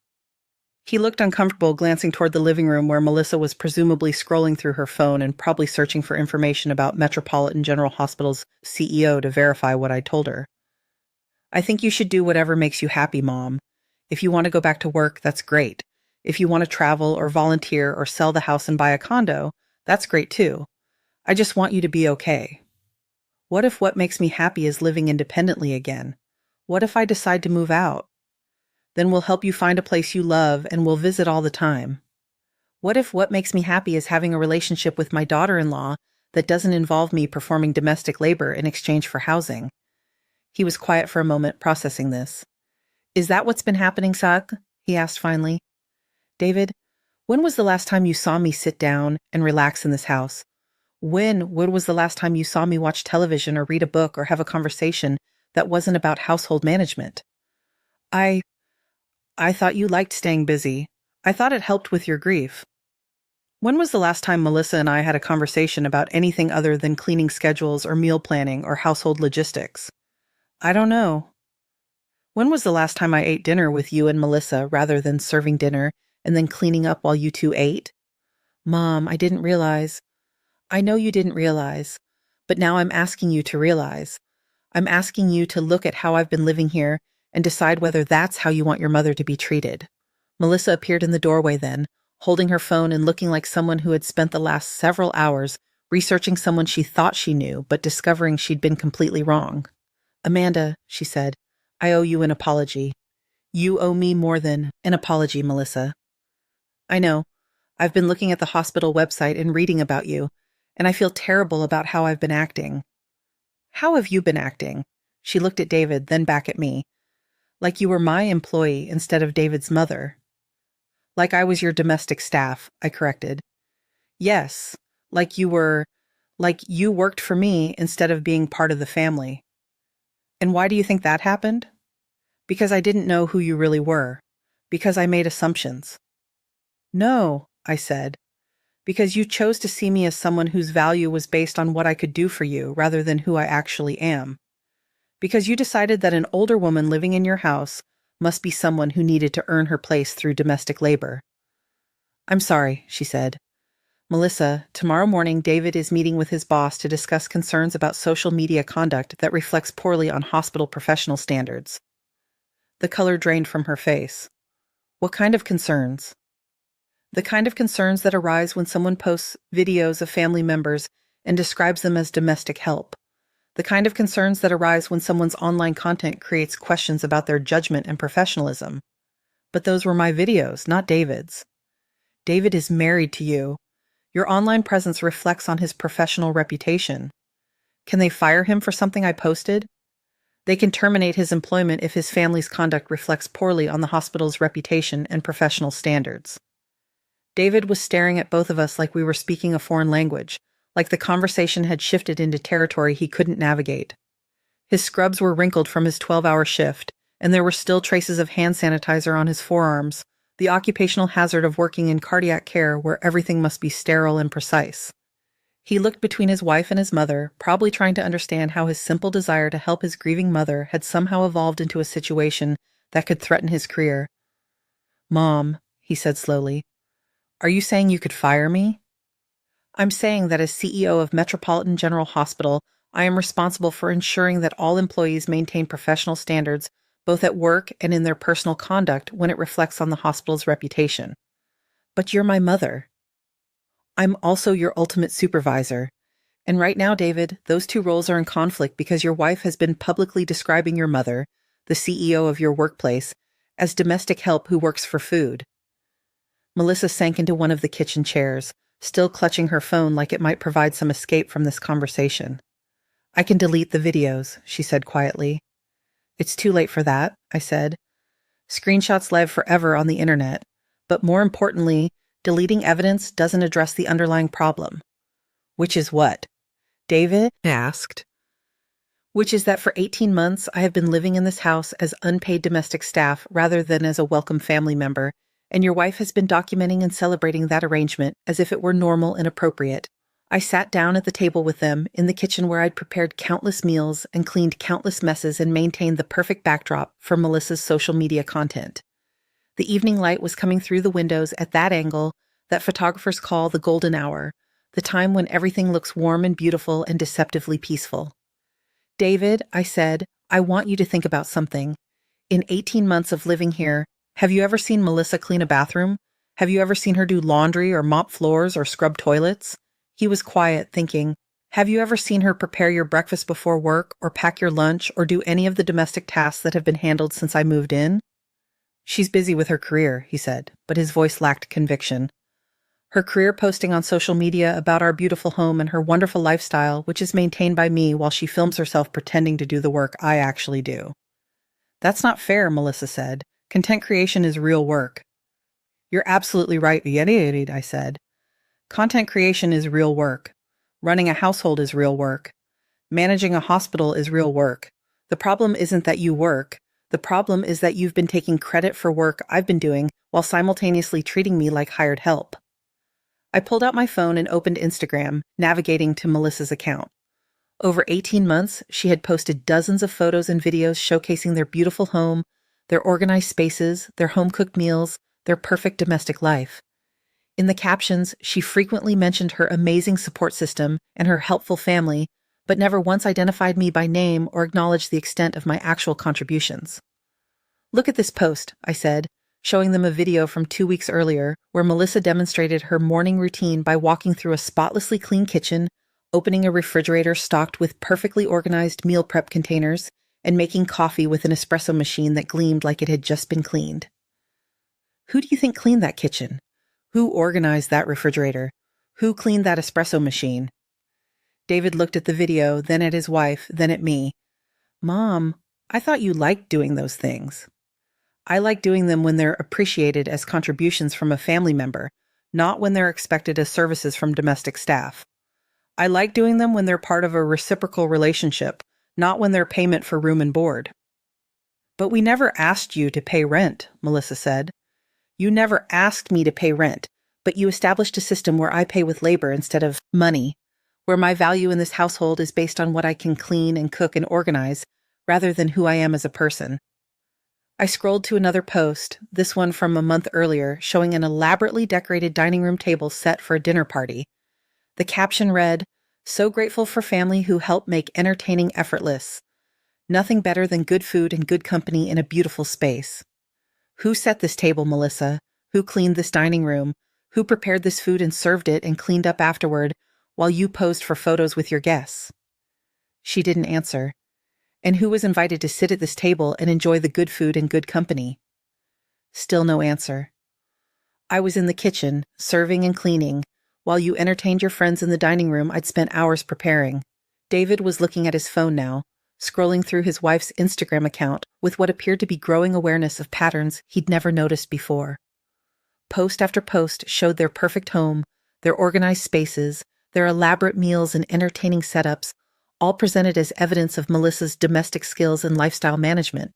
Speaker 1: He looked uncomfortable, glancing toward the living room where Melissa was presumably scrolling through her phone and probably searching for information about Metropolitan General Hospital's CEO to verify what I'd told her. "I think you should do whatever makes you happy, Mom. If you want to go back to work, that's great. If you want to travel or volunteer or sell the house and buy a condo, that's great too. I just want you to be okay. What if what makes me happy is living independently again? What if I decide to move out? Then we'll help you find a place you love and we'll visit all the time. What if what makes me happy is having a relationship with my daughter-in-law that doesn't involve me performing domestic labor in exchange for housing?" He was quiet for a moment, processing this. "Is that what's been happening, Sag?" he asked finally. "David, when was the last time you saw me sit down and relax in this house? When was the last time you saw me watch television or read a book or have a conversation that wasn't about household management? I thought you liked staying busy. I thought it helped with your grief. When was the last time Melissa and I had a conversation about anything other than cleaning schedules or meal planning or household logistics? I don't know. When was the last time I ate dinner with you and Melissa rather than serving dinner and then cleaning up while you two ate? Mom, I didn't realize. I know you didn't realize, but now I'm asking you to realize. I'm asking you to look at how I've been living here and decide whether that's how you want your mother to be treated." Melissa appeared in the doorway then, holding her phone and looking like someone who had spent the last several hours researching someone she thought she knew, but discovering she'd been completely wrong. "Amanda," she said, "I owe you an apology. You owe me more than an apology, Melissa. I know. I've been looking at the hospital website and reading about you, and I feel terrible about how I've been acting." "How have you been acting?" She looked at David, then back at me. "Like you were my employee instead of David's mother." "Like I was your domestic staff," I corrected. "Yes, like you worked for me instead of being part of the family." "And why do you think that happened?" "Because I didn't know who you really were. Because I made assumptions." "No," I said. "Because you chose to see me as someone whose value was based on what I could do for you rather than who I actually am. Because you decided that an older woman living in your house must be someone who needed to earn her place through domestic labor." "I'm sorry," she said. "Melissa, tomorrow morning David is meeting with his boss to discuss concerns about social media conduct that reflects poorly on hospital professional standards." The color drained from her face. "What kind of concerns?" "The kind of concerns that arise when someone posts videos of family members and describes them as domestic help. The kind of concerns that arise when someone's online content creates questions about their judgment and professionalism. But those were my videos, not David's. David is married to you. Your online presence reflects on his professional reputation. Can they fire him for something I posted? They can terminate his employment if his family's conduct reflects poorly on the hospital's reputation and professional standards." David was staring at both of us like we were speaking a foreign language, like the conversation had shifted into territory he couldn't navigate. His scrubs were wrinkled from his 12-hour shift, and there were still traces of hand sanitizer on his forearms, the occupational hazard of working in cardiac care where everything must be sterile and precise. He looked between his wife and his mother, probably trying to understand how his simple desire to help his grieving mother had somehow evolved into a situation that could threaten his career. "Mom," he said slowly, "are you saying you could fire me?" "I'm saying that as CEO of Metropolitan General Hospital, I am responsible for ensuring that all employees maintain professional standards both at work and in their personal conduct when it reflects on the hospital's reputation. But you're my mother. I'm also your ultimate supervisor. And right now, David, those two roles are in conflict because your wife has been publicly describing your mother, the CEO of your workplace, as domestic help who works for food. Melissa sank into one of the kitchen chairs, still clutching her phone like it might provide some escape from this conversation. I can delete the videos, she said quietly. It's too late for that, I said. Screenshots live forever on the internet, but more importantly, deleting evidence doesn't address the underlying problem. Which is what? David asked. Which is that for 18 months, I have been living in this house as unpaid domestic staff rather than as a welcome family member, and your wife has been documenting and celebrating that arrangement as if it were normal and appropriate. I sat down at the table with them in the kitchen where I'd prepared countless meals and cleaned countless messes and maintained the perfect backdrop for Melissa's social media content. The evening light was coming through the windows at that angle that photographers call the golden hour, the time when everything looks warm and beautiful and deceptively peaceful. David, I said, I want you to think about something. In 18 months of living here, have you ever seen Melissa clean a bathroom? Have you ever seen her do laundry or mop floors or scrub toilets? He was quiet, thinking, have you ever seen her prepare your breakfast before work or pack your lunch or do any of the domestic tasks that have been handled since I moved in? She's busy with her career, he said, but his voice lacked conviction. Her career posting on social media about our beautiful home and her wonderful lifestyle, which is maintained by me while she films herself pretending to do the work I actually do. That's not fair, Melissa said. Content creation is real work. You're absolutely right, Yeti, I said. Content creation is real work. Running a household is real work. Managing a hospital is real work. The problem isn't that you work. The problem is that you've been taking credit for work I've been doing while simultaneously treating me like hired help. I pulled out my phone and opened Instagram, navigating to Melissa's account. Over 18 months, she had posted dozens of photos and videos showcasing their beautiful home, their organized spaces, their home-cooked meals, their perfect domestic life. In the captions, she frequently mentioned her amazing support system and her helpful family, but never once identified me by name or acknowledged the extent of my actual contributions. Look at this post, I said, showing them a video from 2 weeks earlier where Melissa demonstrated her morning routine by walking through a spotlessly clean kitchen, opening a refrigerator stocked with perfectly organized meal prep containers, and making coffee with an espresso machine that gleamed like it had just been cleaned. Who do you think cleaned that kitchen? Who organized that refrigerator? Who cleaned that espresso machine? David looked at the video, then at his wife, then at me. Mom, I thought you liked doing those things. I like doing them when they're appreciated as contributions from a family member, not when they're expected as services from domestic staff. I like doing them when they're part of a reciprocal relationship, not when they're payment for room and board. But we never asked you to pay rent, Melissa said. You never asked me to pay rent, but you established a system where I pay with labor instead of money, where my value in this household is based on what I can clean and cook and organize, rather than who I am as a person. I scrolled to another post, this one from a month earlier, showing an elaborately decorated dining room table set for a dinner party. The caption read, "So grateful for family who help make entertaining effortless. Nothing better than good food and good company in a beautiful space." Who set this table, Melissa? Who cleaned this dining room? Who prepared this food and served it and cleaned up afterward while you posed for photos with your guests? She didn't answer. And who was invited to sit at this table and enjoy the good food and good company? Still no answer. I was in the kitchen, serving and cleaning, while you entertained your friends in the dining room I'd spent hours preparing. David was looking at his phone now, scrolling through his wife's Instagram account with what appeared to be growing awareness of patterns he'd never noticed before. Post after post showed their perfect home, their organized spaces, their elaborate meals and entertaining setups, all presented as evidence of Melissa's domestic skills and lifestyle management,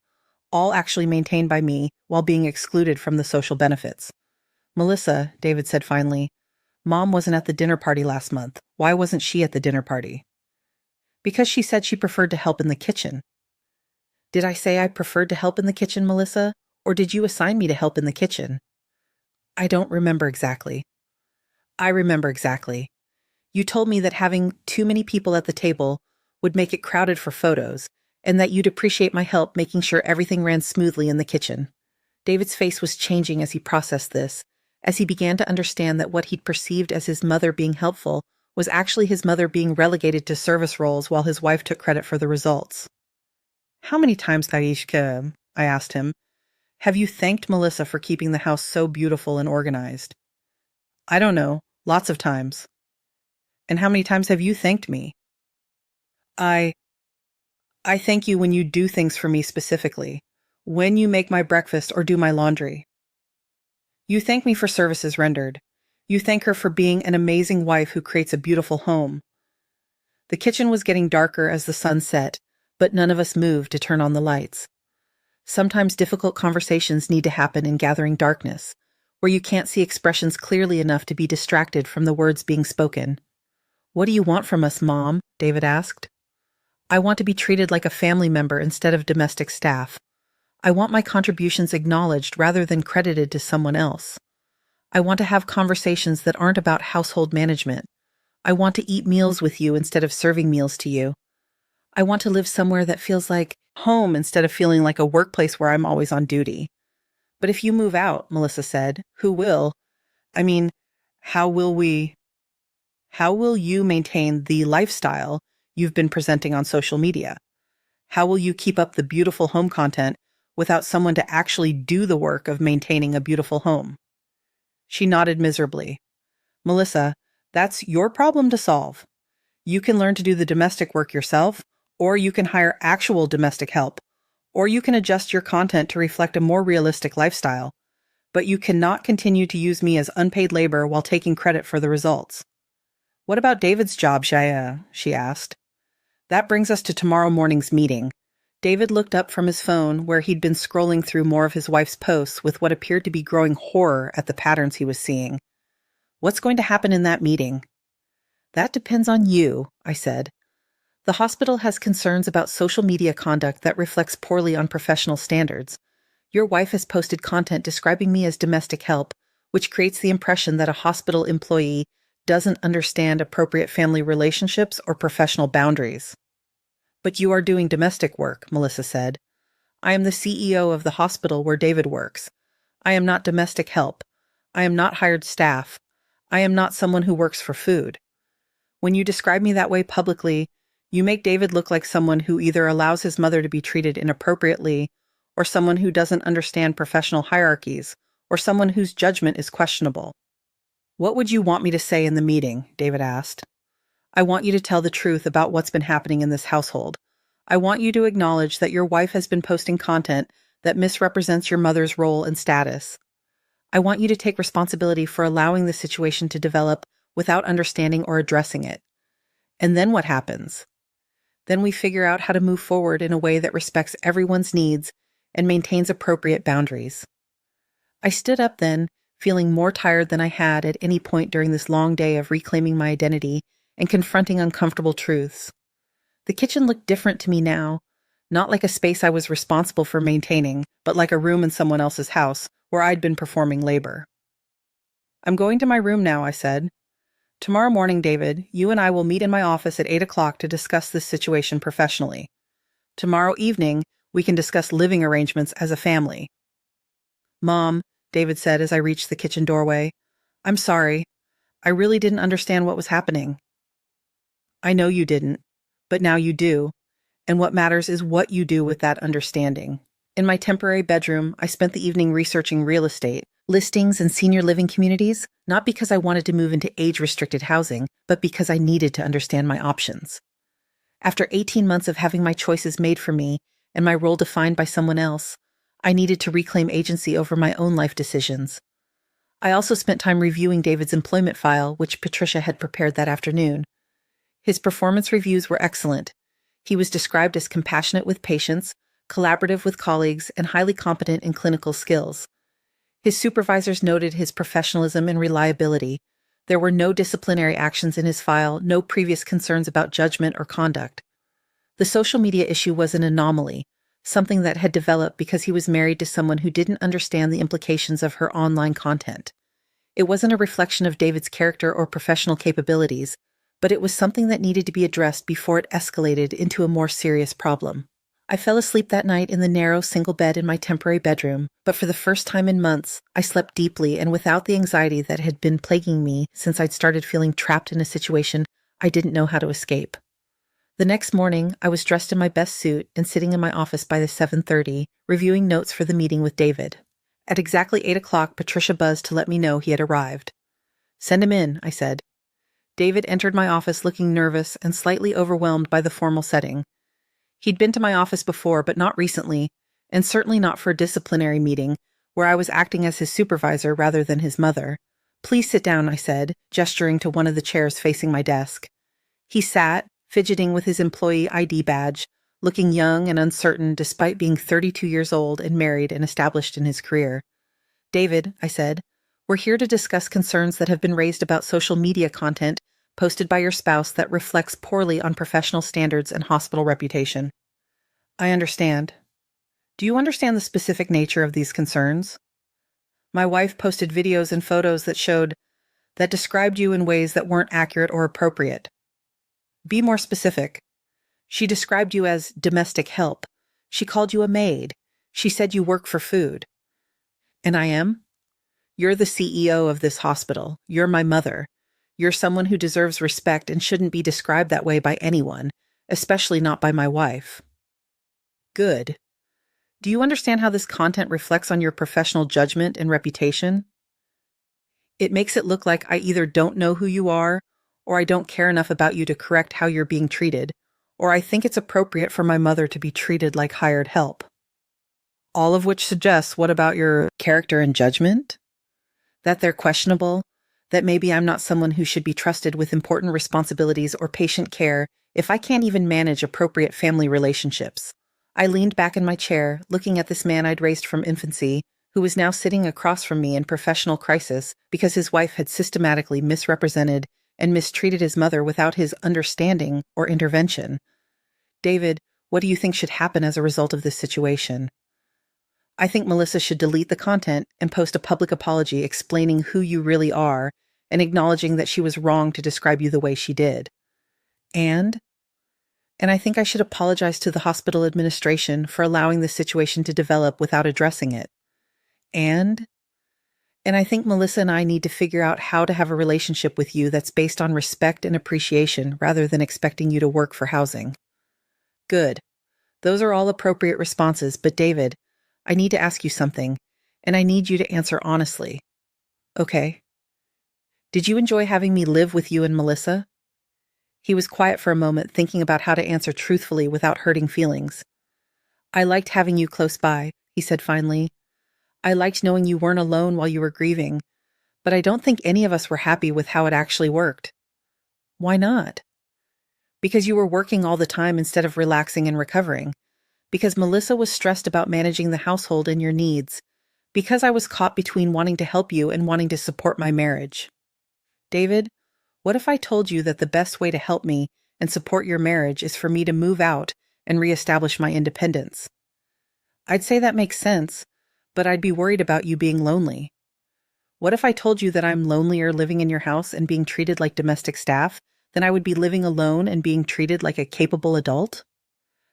Speaker 1: all actually maintained by me while being excluded from the social benefits. "Melissa," David said finally, "Mom wasn't at the dinner party last month. Why wasn't she at the dinner party?" "Because she said she preferred to help in the kitchen." "Did I say I preferred to help in the kitchen, Melissa? Or did you assign me to help in the kitchen?" "I don't remember exactly." "I remember exactly. You told me that having too many people at the table would make it crowded for photos, and that you'd appreciate my help making sure everything ran smoothly in the kitchen. David's face was changing as he processed this, as he began to understand that what he'd perceived as his mother being helpful was actually his mother being relegated to service roles while his wife took credit for the results. "How many times, Taishka," I asked him, "have you thanked Melissa for keeping the house so beautiful and organized?" "I don't know. Lots of times." "And how many times have you thanked me?" I thank you when you do things for me specifically. When you make my breakfast or do my laundry." "You thank me for services rendered. You thank her for being an amazing wife who creates a beautiful home." The kitchen was getting darker as the sun set, but none of us moved to turn on the lights. Sometimes difficult conversations need to happen in gathering darkness, where you can't see expressions clearly enough to be distracted from the words being spoken. "What do you want from us, Mom?" David asked. "I want to be treated like a family member instead of domestic staff. I want my contributions acknowledged rather than credited to someone else. I want to have conversations that aren't about household management. I want to eat meals with you instead of serving meals to you. I want to live somewhere that feels like home instead of feeling like a workplace where I'm always on duty." "But if you move out," Melissa said, "who will? I mean, how will you maintain the lifestyle you've been presenting on social media? How will you keep up the beautiful home content without someone to actually do the work of maintaining a beautiful home?" She nodded miserably. "Melissa, that's your problem to solve. You can learn to do the domestic work yourself, or you can hire actual domestic help, or you can adjust your content to reflect a more realistic lifestyle. But you cannot continue to use me as unpaid labor while taking credit for the results." "What about David's job, Shaya?" she asked. "That brings us to tomorrow morning's meeting." David looked up from his phone, where he'd been scrolling through more of his wife's posts with what appeared to be growing horror at the patterns he was seeing. "What's going to happen in that meeting?" "That depends on you," I said. "The hospital has concerns about social media conduct that reflects poorly on professional standards. Your wife has posted content describing me as domestic help, which creates the impression that a hospital employee doesn't understand appropriate family relationships or professional boundaries." "But you are doing domestic work," Melissa said. "I am the CEO of the hospital where David works. I am not domestic help. I am not hired staff. I am not someone who works for food. When you describe me that way publicly, you make David look like someone who either allows his mother to be treated inappropriately, or someone who doesn't understand professional hierarchies, or someone whose judgment is questionable." "What would you want me to say in the meeting?" David asked. "I want you to tell the truth about what's been happening in this household. I want you to acknowledge that your wife has been posting content that misrepresents your mother's role and status. I want you to take responsibility for allowing the situation to develop without understanding or addressing it. And then what happens? Then we figure out how to move forward in a way that respects everyone's needs and maintains appropriate boundaries." I stood up then, feeling more tired than I had at any point during this long day of reclaiming my identity and confronting uncomfortable truths. The kitchen looked different to me now, not like a space I was responsible for maintaining, but like a room in someone else's house where I'd been performing labor. "I'm going to my room now," I said. "Tomorrow morning, David, you and I will meet in my office at 8 o'clock to discuss this situation professionally. Tomorrow evening, we can discuss living arrangements as a family." "Mom," David said as I reached the kitchen doorway, "I'm sorry. I really didn't understand what was happening." "I know you didn't, but now you do, and what matters is what you do with that understanding." In my temporary bedroom, I spent the evening researching real estate, listings, and senior living communities, not because I wanted to move into age-restricted housing, but because I needed to understand my options. After 18 months of having my choices made for me and my role defined by someone else, I needed to reclaim agency over my own life decisions. I also spent time reviewing David's employment file, which Patricia had prepared that afternoon. His performance reviews were excellent. He was described as compassionate with patients, collaborative with colleagues, and highly competent in clinical skills. His supervisors noted his professionalism and reliability. There were no disciplinary actions in his file, no previous concerns about judgment or conduct. The social media issue was an anomaly, something that had developed because he was married to someone who didn't understand the implications of her online content. It wasn't a reflection of David's character or professional capabilities, but it was something that needed to be addressed before it escalated into a more serious problem. I fell asleep that night in the narrow single bed in my temporary bedroom, but for the first time in months, I slept deeply and without the anxiety that had been plaguing me since I'd started feeling trapped in a situation I didn't know how to escape. The next morning, I was dressed in my best suit and sitting in my office by the 7:30, reviewing notes for the meeting with David. At exactly 8 o'clock, Patricia buzzed to let me know he had arrived. "Send him in," I said. David entered my office looking nervous and slightly overwhelmed by the formal setting. He'd been to my office before, but not recently, and certainly not for a disciplinary meeting, where I was acting as his supervisor rather than his mother. "Please sit down," I said, gesturing to one of the chairs facing my desk. He sat, fidgeting with his employee ID badge, looking young and uncertain despite being 32 years old and married and established in his career. "David," I said, "we're here to discuss concerns that have been raised about social media content posted by your spouse that reflects poorly on professional standards and hospital reputation." "I understand. Do you understand the specific nature of these concerns?" "My wife posted videos and photos that described you in ways that weren't accurate or appropriate." "Be more specific." "She described you as domestic help. She called you a maid. She said you work for food." "And I am? You're the CEO of this hospital. You're my mother. You're someone who deserves respect and shouldn't be described that way by anyone, especially not by my wife." "Good. Do you understand how this content reflects on your professional judgment and reputation?" "It makes it look like I either don't know who you are, or I don't care enough about you to correct how you're being treated, or I think it's appropriate for my mother to be treated like hired help." All of which suggests what about your character and judgment? That they're questionable, that maybe I'm not someone who should be trusted with important responsibilities or patient care if I can't even manage appropriate family relationships. I leaned back in my chair, looking at this man I'd raised from infancy, who was now sitting across from me in professional crisis because his wife had systematically misrepresented and mistreated his mother without his understanding or intervention. "David, what do you think should happen as a result of this situation?" "I think Melissa should delete the content and post a public apology explaining who you really are and acknowledging that she was wrong to describe you the way she did. And I think I should apologize to the hospital administration for allowing the situation to develop without addressing it. And I think Melissa and I need to figure out how to have a relationship with you that's based on respect and appreciation rather than expecting you to work for housing." "Good. Those are all appropriate responses, but David, I need to ask you something, and I need you to answer honestly." "Okay. Did you enjoy having me live with you and Melissa?" He was quiet for a moment, thinking about how to answer truthfully without hurting feelings. "I liked having you close by," he said finally. "I liked knowing you weren't alone while you were grieving, but I don't think any of us were happy with how it actually worked." "Why not?" "Because you were working all the time instead of relaxing and recovering. Because Melissa was stressed about managing the household and your needs. Because I was caught between wanting to help you and wanting to support my marriage." "David, what if I told you that the best way to help me and support your marriage is for me to move out and reestablish my independence?" "I'd say that makes sense, but I'd be worried about you being lonely." "What if I told you that I'm lonelier living in your house and being treated like domestic staff than I would be living alone and being treated like a capable adult?"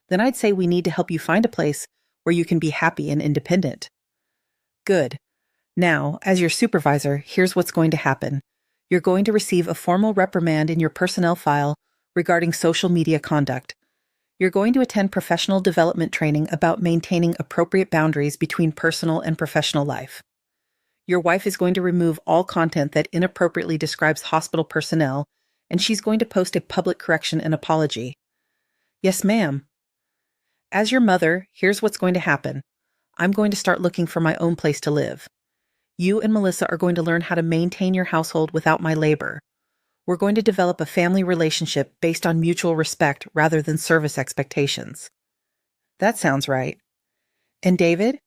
Speaker 1: "Then I'd say we need to help you find a place where you can be happy and independent." "Good. Now, as your supervisor, here's what's going to happen. You're going to receive a formal reprimand in your personnel file regarding social media conduct. You're going to attend professional development training about maintaining appropriate boundaries between personal and professional life. Your wife is going to remove all content that inappropriately describes hospital personnel, and she's going to post a public correction and apology." "Yes, ma'am." "As your mother, here's what's going to happen. I'm going to start looking for my own place to live. You and Melissa are going to learn how to maintain your household without my labor. We're going to develop a family relationship based on mutual respect rather than service expectations." "That sounds right." "And David?"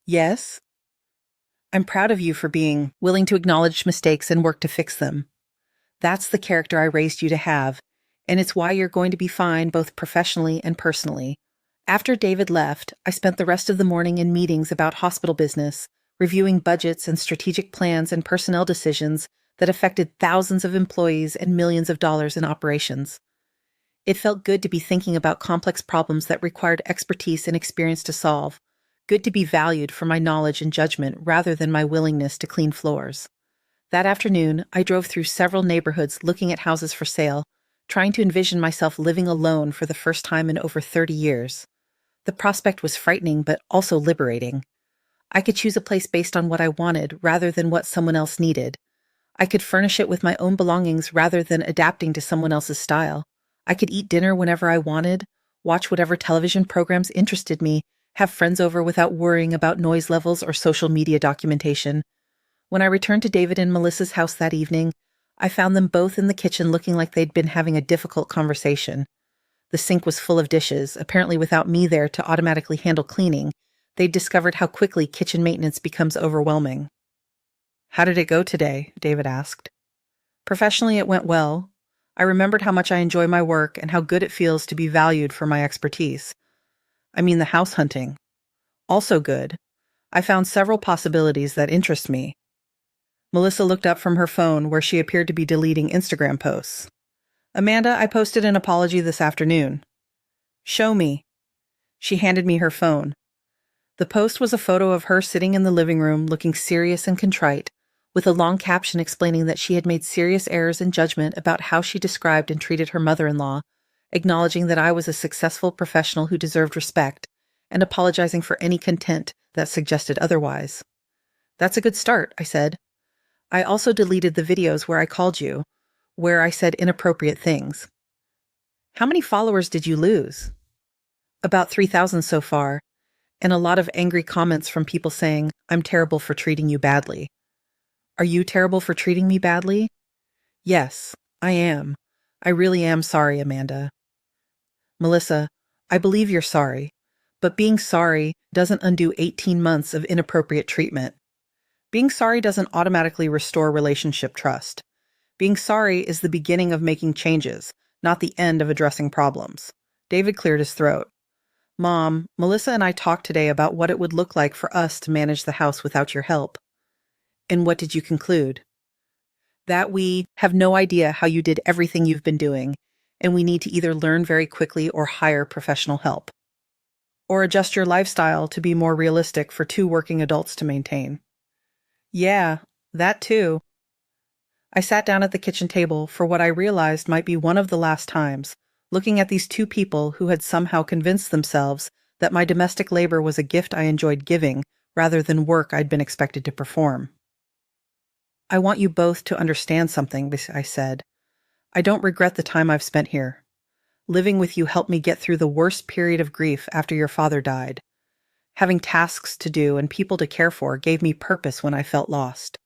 Speaker 1: "Yes?" "I'm proud of you for being willing to acknowledge mistakes and work to fix them. That's the character I raised you to have, and it's why you're going to be fine both professionally and personally." After David left, I spent the rest of the morning in meetings about hospital business, reviewing budgets and strategic plans and personnel decisions that affected thousands of employees and millions of dollars in operations. It felt good to be thinking about complex problems that required expertise and experience to solve. Good to be valued for my knowledge and judgment rather than my willingness to clean floors. That afternoon, I drove through several neighborhoods looking at houses for sale, trying to envision myself living alone for the first time in over 30 years. The prospect was frightening but also liberating. I could choose a place based on what I wanted rather than what someone else needed. I could furnish it with my own belongings rather than adapting to someone else's style. I could eat dinner whenever I wanted, watch whatever television programs interested me, have friends over without worrying about noise levels or social media documentation. When I returned to David and Melissa's house that evening, I found them both in the kitchen looking like they'd been having a difficult conversation. The sink was full of dishes, apparently without me there to automatically handle cleaning. They'd discovered how quickly kitchen maintenance becomes overwhelming. "How did it go today?" David asked. "Professionally, it went well. I remembered how much I enjoy my work and how good it feels to be valued for my expertise. I mean, the house hunting. Also good. I found several possibilities that interest me." Melissa looked up from her phone where she appeared to be deleting Instagram posts. "Amanda, I posted an apology this afternoon." "Show me." She handed me her phone. The post was a photo of her sitting in the living room looking serious and contrite, with a long caption explaining that she had made serious errors in judgment about how she described and treated her mother-in-law, acknowledging that I was a successful professional who deserved respect, and apologizing for any content that suggested otherwise. "That's a good start," I said. "I also deleted the videos where I called you, where I said inappropriate things." "How many followers did you lose?" "About 3,000 so far, and a lot of angry comments from people saying, 'I'm terrible for treating you badly.'" "Are you terrible for treating me badly?" "Yes, I am. I really am sorry, Amanda." "Melissa, I believe you're sorry, but being sorry doesn't undo 18 months of inappropriate treatment. Being sorry doesn't automatically restore relationship trust. Being sorry is the beginning of making changes, not the end of addressing problems." David cleared his throat. "Mom, Melissa and I talked today about what it would look like for us to manage the house without your help." "And what did you conclude?" "That we have no idea how you did everything you've been doing, and we need to either learn very quickly or hire professional help. Or adjust your lifestyle to be more realistic for two working adults to maintain." "Yeah, that too." I sat down at the kitchen table for what I realized might be one of the last times, looking at these two people who had somehow convinced themselves that my domestic labor was a gift I enjoyed giving rather than work I'd been expected to perform. "I want you both to understand something," I said. "I don't regret the time I've spent here. Living with you helped me get through the worst period of grief after your father died. Having tasks to do and people to care for gave me purpose when I felt lost."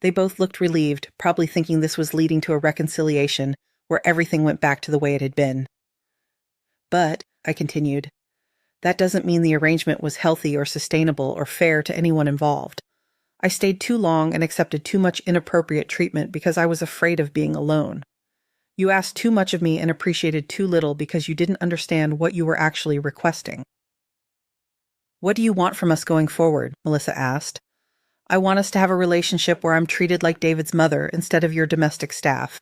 Speaker 1: They both looked relieved, probably thinking this was leading to a reconciliation where everything went back to the way it had been. "But," I continued, "that doesn't mean the arrangement was healthy or sustainable or fair to anyone involved. I stayed too long and accepted too much inappropriate treatment because I was afraid of being alone. You asked too much of me and appreciated too little because you didn't understand what you were actually requesting." "What do you want from us going forward?" Melissa asked. "I want us to have a relationship where I'm treated like David's mother instead of your domestic staff,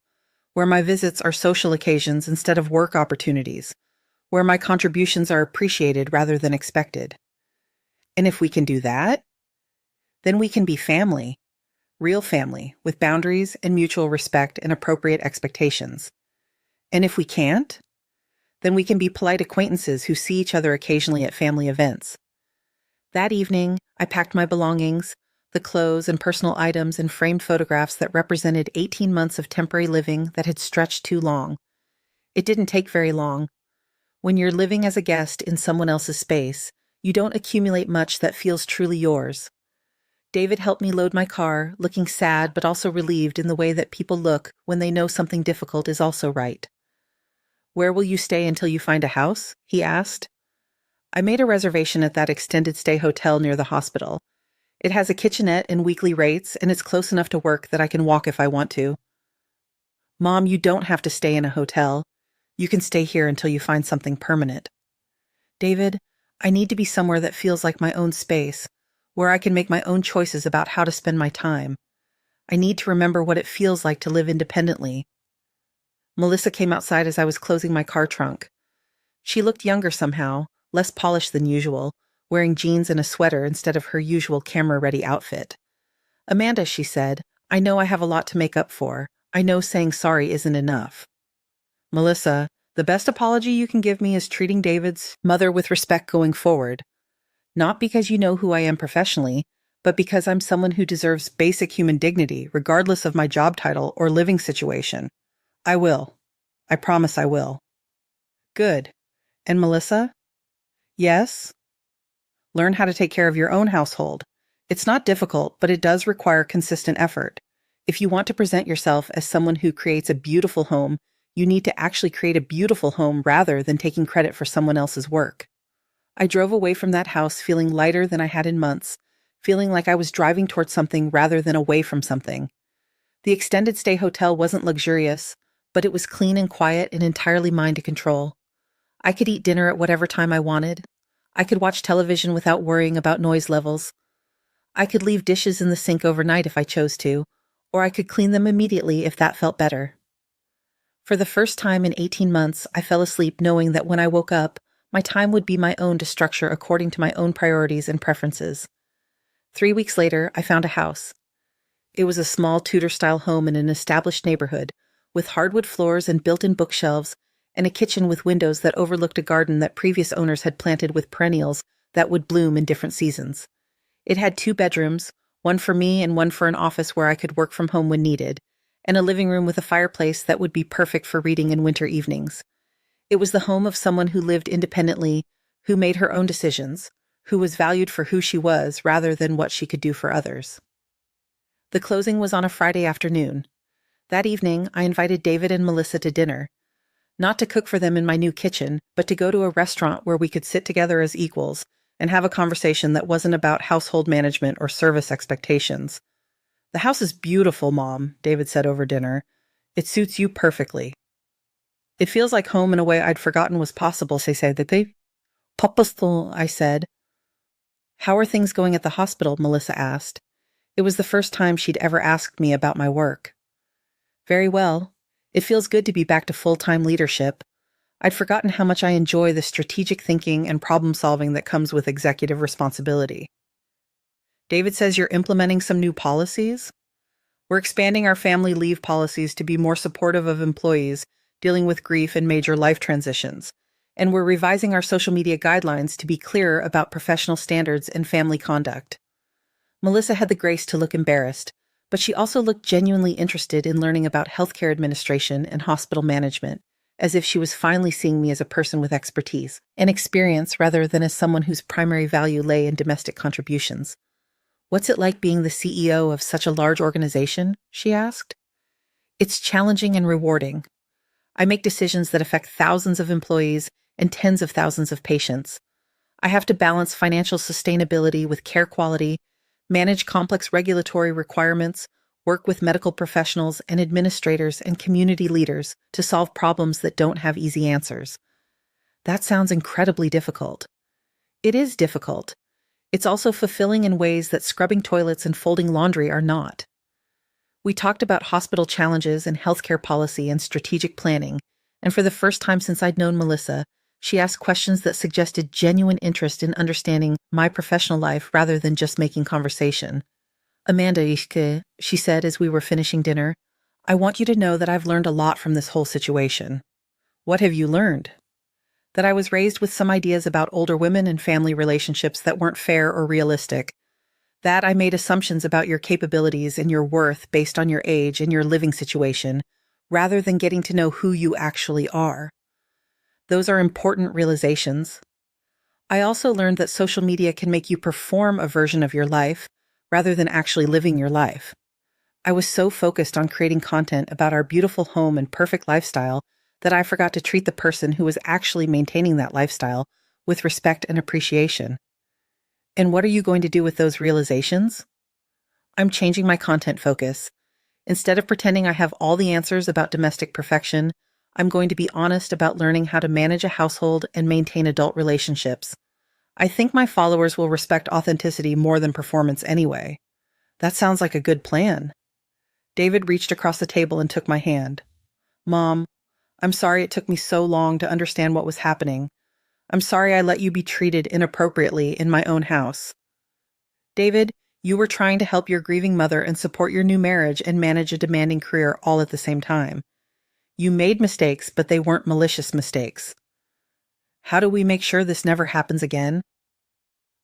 Speaker 1: where my visits are social occasions instead of work opportunities, where my contributions are appreciated rather than expected." "And if we can do that, then we can be family, real family, with boundaries and mutual respect and appropriate expectations. And if we can't, then we can be polite acquaintances who see each other occasionally at family events." That evening, I packed my belongings, the clothes and personal items and framed photographs that represented 18 months of temporary living that had stretched too long. It didn't take very long. When you're living as a guest in someone else's space, you don't accumulate much that feels truly yours. David helped me load my car, looking sad but also relieved in the way that people look when they know something difficult is also right. "Where will you stay until you find a house?" he asked. "I made a reservation at that extended stay hotel near the hospital. It has a kitchenette and weekly rates, and it's close enough to work that I can walk if I want to." "Mom, you don't have to stay in a hotel. You can stay here until you find something permanent." "David, I need to be somewhere that feels like my own space, where I can make my own choices about how to spend my time. I need to remember what it feels like to live independently." Melissa came outside as I was closing my car trunk. She looked younger somehow, less polished than usual, wearing jeans and a sweater instead of her usual camera-ready outfit. "Amanda," she said, "I know I have a lot to make up for. I know saying sorry isn't enough." "Melissa, the best apology you can give me is treating David's mother with respect going forward. Not because you know who I am professionally, but because I'm someone who deserves basic human dignity, regardless of my job title or living situation. I will. I promise I will." "Good. And Melissa?" "Yes?" "Learn how to take care of your own household. It's not difficult, but it does require consistent effort. If you want to present yourself as someone who creates a beautiful home, you need to actually create a beautiful home rather than taking credit for someone else's work." I drove away from that house feeling lighter than I had in months, feeling like I was driving towards something rather than away from something. The extended stay hotel wasn't luxurious, but it was clean and quiet and entirely mine to control. I could eat dinner at whatever time I wanted. I could watch television without worrying about noise levels. I could leave dishes in the sink overnight if I chose to, or I could clean them immediately if that felt better. For the first time in 18 months, I fell asleep knowing that when I woke up, my time would be my own to structure according to my own priorities and preferences. 3 weeks later, I found a house. It was a small Tudor-style home in an established neighborhood, with hardwood floors and built-in bookshelves, and a kitchen with windows that overlooked a garden that previous owners had planted with perennials that would bloom in different seasons. It had 2 bedrooms, one for me and one for an office where I could work from home when needed, and a living room with a fireplace that would be perfect for reading in winter evenings. It was the home of someone who lived independently, who made her own decisions, who was valued for who she was rather than what she could do for others. The closing was on a Friday afternoon. That evening, I invited David and Melissa to dinner. Not to cook for them in my new kitchen, but to go to a restaurant where we could sit together as equals and have a conversation that wasn't about household management or service expectations. "The house is beautiful, Mom," David said over dinner. "It suits you perfectly." "It feels like home in a way I'd forgotten was possible," said they. "Purposeful," I said. "How are things going at the hospital?" Melissa asked. It was the first time she'd ever asked me about my work. "Very well. It feels good to be back to full-time leadership. I'd forgotten how much I enjoy the strategic thinking and problem-solving that comes with executive responsibility." "David says you're implementing some new policies?" "We're expanding our family leave policies to be more supportive of employees dealing with grief and major life transitions, and we're revising our social media guidelines to be clearer about professional standards and family conduct." Melissa had the grace to look embarrassed, but she also looked genuinely interested in learning about healthcare administration and hospital management, as if she was finally seeing me as a person with expertise and experience rather than as someone whose primary value lay in domestic contributions. "What's it like being the CEO of such a large organization?" she asked. "It's challenging and rewarding. I make decisions that affect thousands of employees and tens of thousands of patients. I have to balance financial sustainability with care quality, manage complex regulatory requirements, work with medical professionals and administrators and community leaders to solve problems that don't have easy answers." That sounds incredibly difficult. It is difficult. It's also fulfilling in ways that scrubbing toilets and folding laundry are not. We talked about hospital challenges and healthcare policy and strategic planning, and for the first time since I'd known Melissa, she asked questions that suggested genuine interest in understanding my professional life rather than just making conversation. "Amanda," she said as we were finishing dinner, "I want you to know that I've learned a lot from this whole situation." "What have you learned?" "That I was raised with some ideas about older women and family relationships that weren't fair or realistic. That I made assumptions about your capabilities and your worth based on your age and your living situation, rather than getting to know who you actually are. Those are important realizations. I also learned that social media can make you perform a version of your life, rather than actually living your life. I was so focused on creating content about our beautiful home and perfect lifestyle that I forgot to treat the person who was actually maintaining that lifestyle with respect and appreciation." "And what are you going to do with those realizations?" "I'm changing my content focus. Instead of pretending I have all the answers about domestic perfection, I'm going to be honest about learning how to manage a household and maintain adult relationships. I think my followers will respect authenticity more than performance anyway." "That sounds like a good plan." David reached across the table and took my hand. "Mom, I'm sorry it took me so long to understand what was happening. I'm sorry I let you be treated inappropriately in my own house. David, you were trying to help your grieving mother and support your new marriage and manage a demanding career all at the same time. You made mistakes, but they weren't malicious mistakes. How do we make sure this never happens again?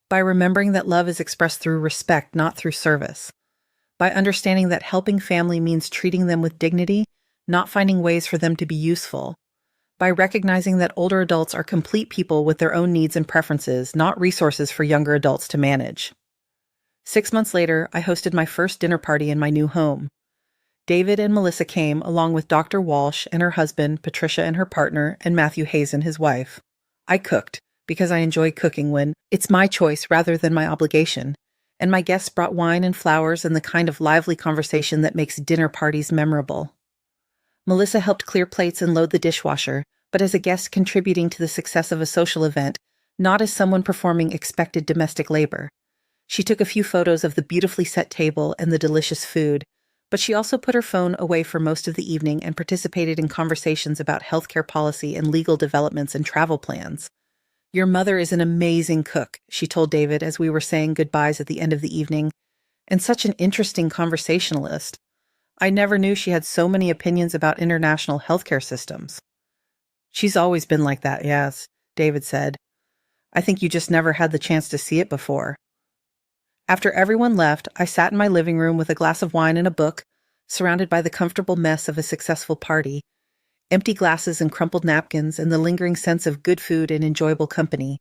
Speaker 1: By remembering that love is expressed through respect, not through service. By understanding that helping family means treating them with dignity, not finding ways for them to be useful. By recognizing that older adults are complete people with their own needs and preferences, not resources for younger adults to manage. 6 months later, I hosted my first dinner party in my new home. David and Melissa came, along with Dr. Walsh and her husband, Patricia and her partner, and Matthew Hazen, his wife. I cooked, because I enjoy cooking when it's my choice rather than my obligation, and my guests brought wine and flowers and the kind of lively conversation that makes dinner parties memorable. Melissa helped clear plates and load the dishwasher, but as a guest contributing to the success of a social event, not as someone performing expected domestic labor. She took a few photos of the beautifully set table and the delicious food, but she also put her phone away for most of the evening and participated in conversations about healthcare policy and legal developments and travel plans. Your mother is an amazing cook, she told David as we were saying goodbyes at the end of the evening, and such an interesting conversationalist. I never knew she had so many opinions about international healthcare systems. She's always been like that, yes, David said. I think you just never had the chance to see it before. After everyone left, I sat in my living room with a glass of wine and a book, surrounded by the comfortable mess of a successful party, empty glasses and crumpled napkins and the lingering sense of good food and enjoyable company.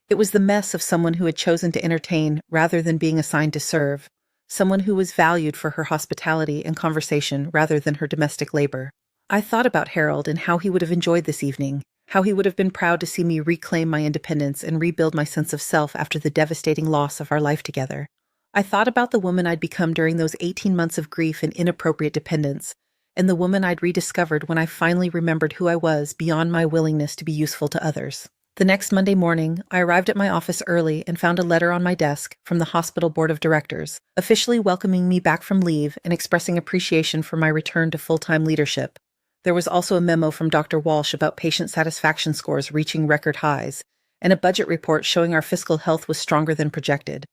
Speaker 1: It was the mess of someone who had chosen to entertain rather than being assigned to serve, someone who was valued for her hospitality and conversation rather than her domestic labor. I thought about Harold and how he would have enjoyed this evening, how he would have been proud to see me reclaim my independence and rebuild my sense of self after the devastating loss of our life together. I thought about the woman I'd become during those 18 months of grief and inappropriate dependence, and the woman I'd rediscovered when I finally remembered who I was beyond my willingness to be useful to others. The next Monday morning, I arrived at my office early and found a letter on my desk from the hospital board of directors, officially welcoming me back from leave and expressing appreciation for my return to full-time leadership. There was also a memo from Dr. Walsh about patient satisfaction scores reaching record highs, and a budget report showing our fiscal health was stronger than projected.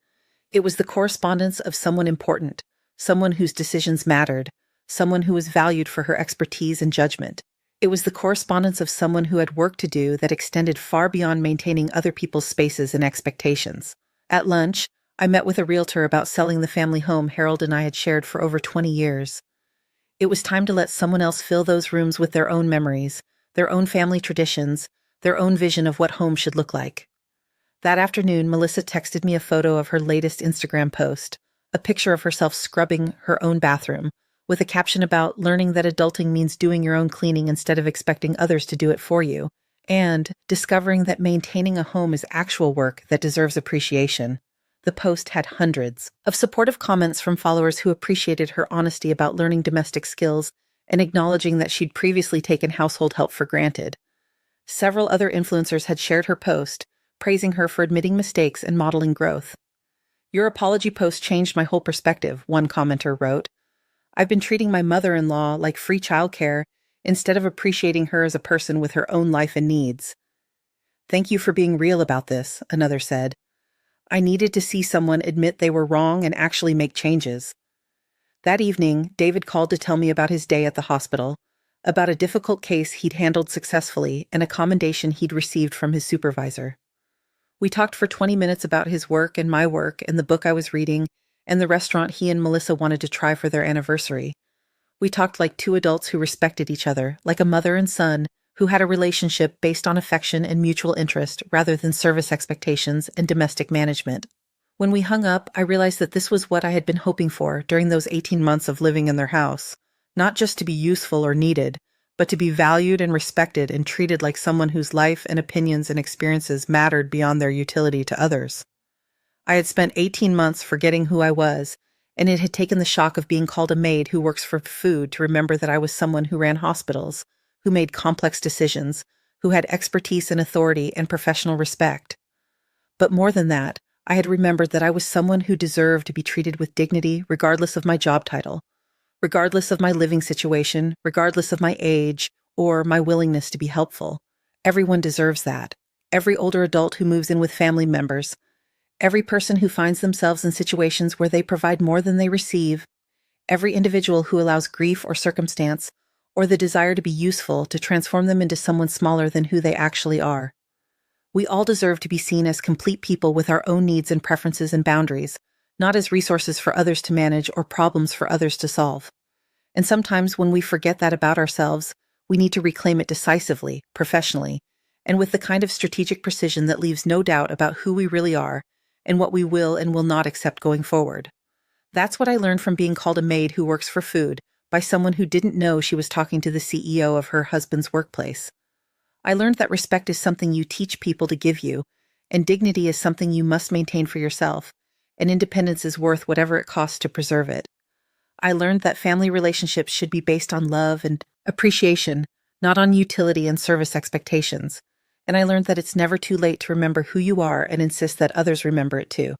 Speaker 1: It was the correspondence of someone important, someone whose decisions mattered, someone who was valued for her expertise and judgment. It was the correspondence of someone who had work to do that extended far beyond maintaining other people's spaces and expectations. At lunch, I met with a realtor about selling the family home Harold and I had shared for over 20 years. It was time to let someone else fill those rooms with their own memories, their own family traditions, their own vision of what home should look like. That afternoon, Melissa texted me a photo of her latest Instagram post, a picture of herself scrubbing her own bathroom, with a caption about learning that adulting means doing your own cleaning instead of expecting others to do it for you, and discovering that maintaining a home is actual work that deserves appreciation. The post had hundreds of supportive comments from followers who appreciated her honesty about learning domestic skills and acknowledging that she'd previously taken household help for granted. Several other influencers had shared her post, praising her for admitting mistakes and modeling growth. "Your apology post changed my whole perspective," one commenter wrote. "I've been treating my mother-in-law like free childcare instead of appreciating her as a person with her own life and needs." "Thank you for being real about this," another said. "I needed to see someone admit they were wrong and actually make changes." That evening, David called to tell me about his day at the hospital, about a difficult case he'd handled successfully and a commendation he'd received from his supervisor. We talked for 20 minutes about his work and my work and the book I was reading and the restaurant he and Melissa wanted to try for their anniversary. We talked like two adults who respected each other, like a mother and son, who had a relationship based on affection and mutual interest rather than service expectations and domestic management. When we hung up, I realized that this was what I had been hoping for during those 18 months of living in their house, not just to be useful or needed, but to be valued and respected and treated like someone whose life and opinions and experiences mattered beyond their utility to others. I had spent 18 months forgetting who I was, and it had taken the shock of being called a maid who works for food to remember that I was someone who ran hospitals, who made complex decisions, who had expertise and authority and professional respect. But more than that, I had remembered that I was someone who deserved to be treated with dignity regardless of my job title, regardless of my living situation, regardless of my age, or my willingness to be helpful. Everyone deserves that. Every older adult who moves in with family members, every person who finds themselves in situations where they provide more than they receive, every individual who allows grief or circumstance or the desire to be useful to transform them into someone smaller than who they actually are. We all deserve to be seen as complete people with our own needs and preferences and boundaries, not as resources for others to manage or problems for others to solve. And sometimes when we forget that about ourselves, we need to reclaim it decisively, professionally, and with the kind of strategic precision that leaves no doubt about who we really are and what we will and will not accept going forward. That's what I learned from being called a maid who works for food by someone who didn't know she was talking to the CEO of her husband's workplace. I learned that respect is something you teach people to give you, and dignity is something you must maintain for yourself, and independence is worth whatever it costs to preserve it. I learned that family relationships should be based on love and appreciation, not on utility and service expectations. And I learned that it's never too late to remember who you are and insist that others remember it too.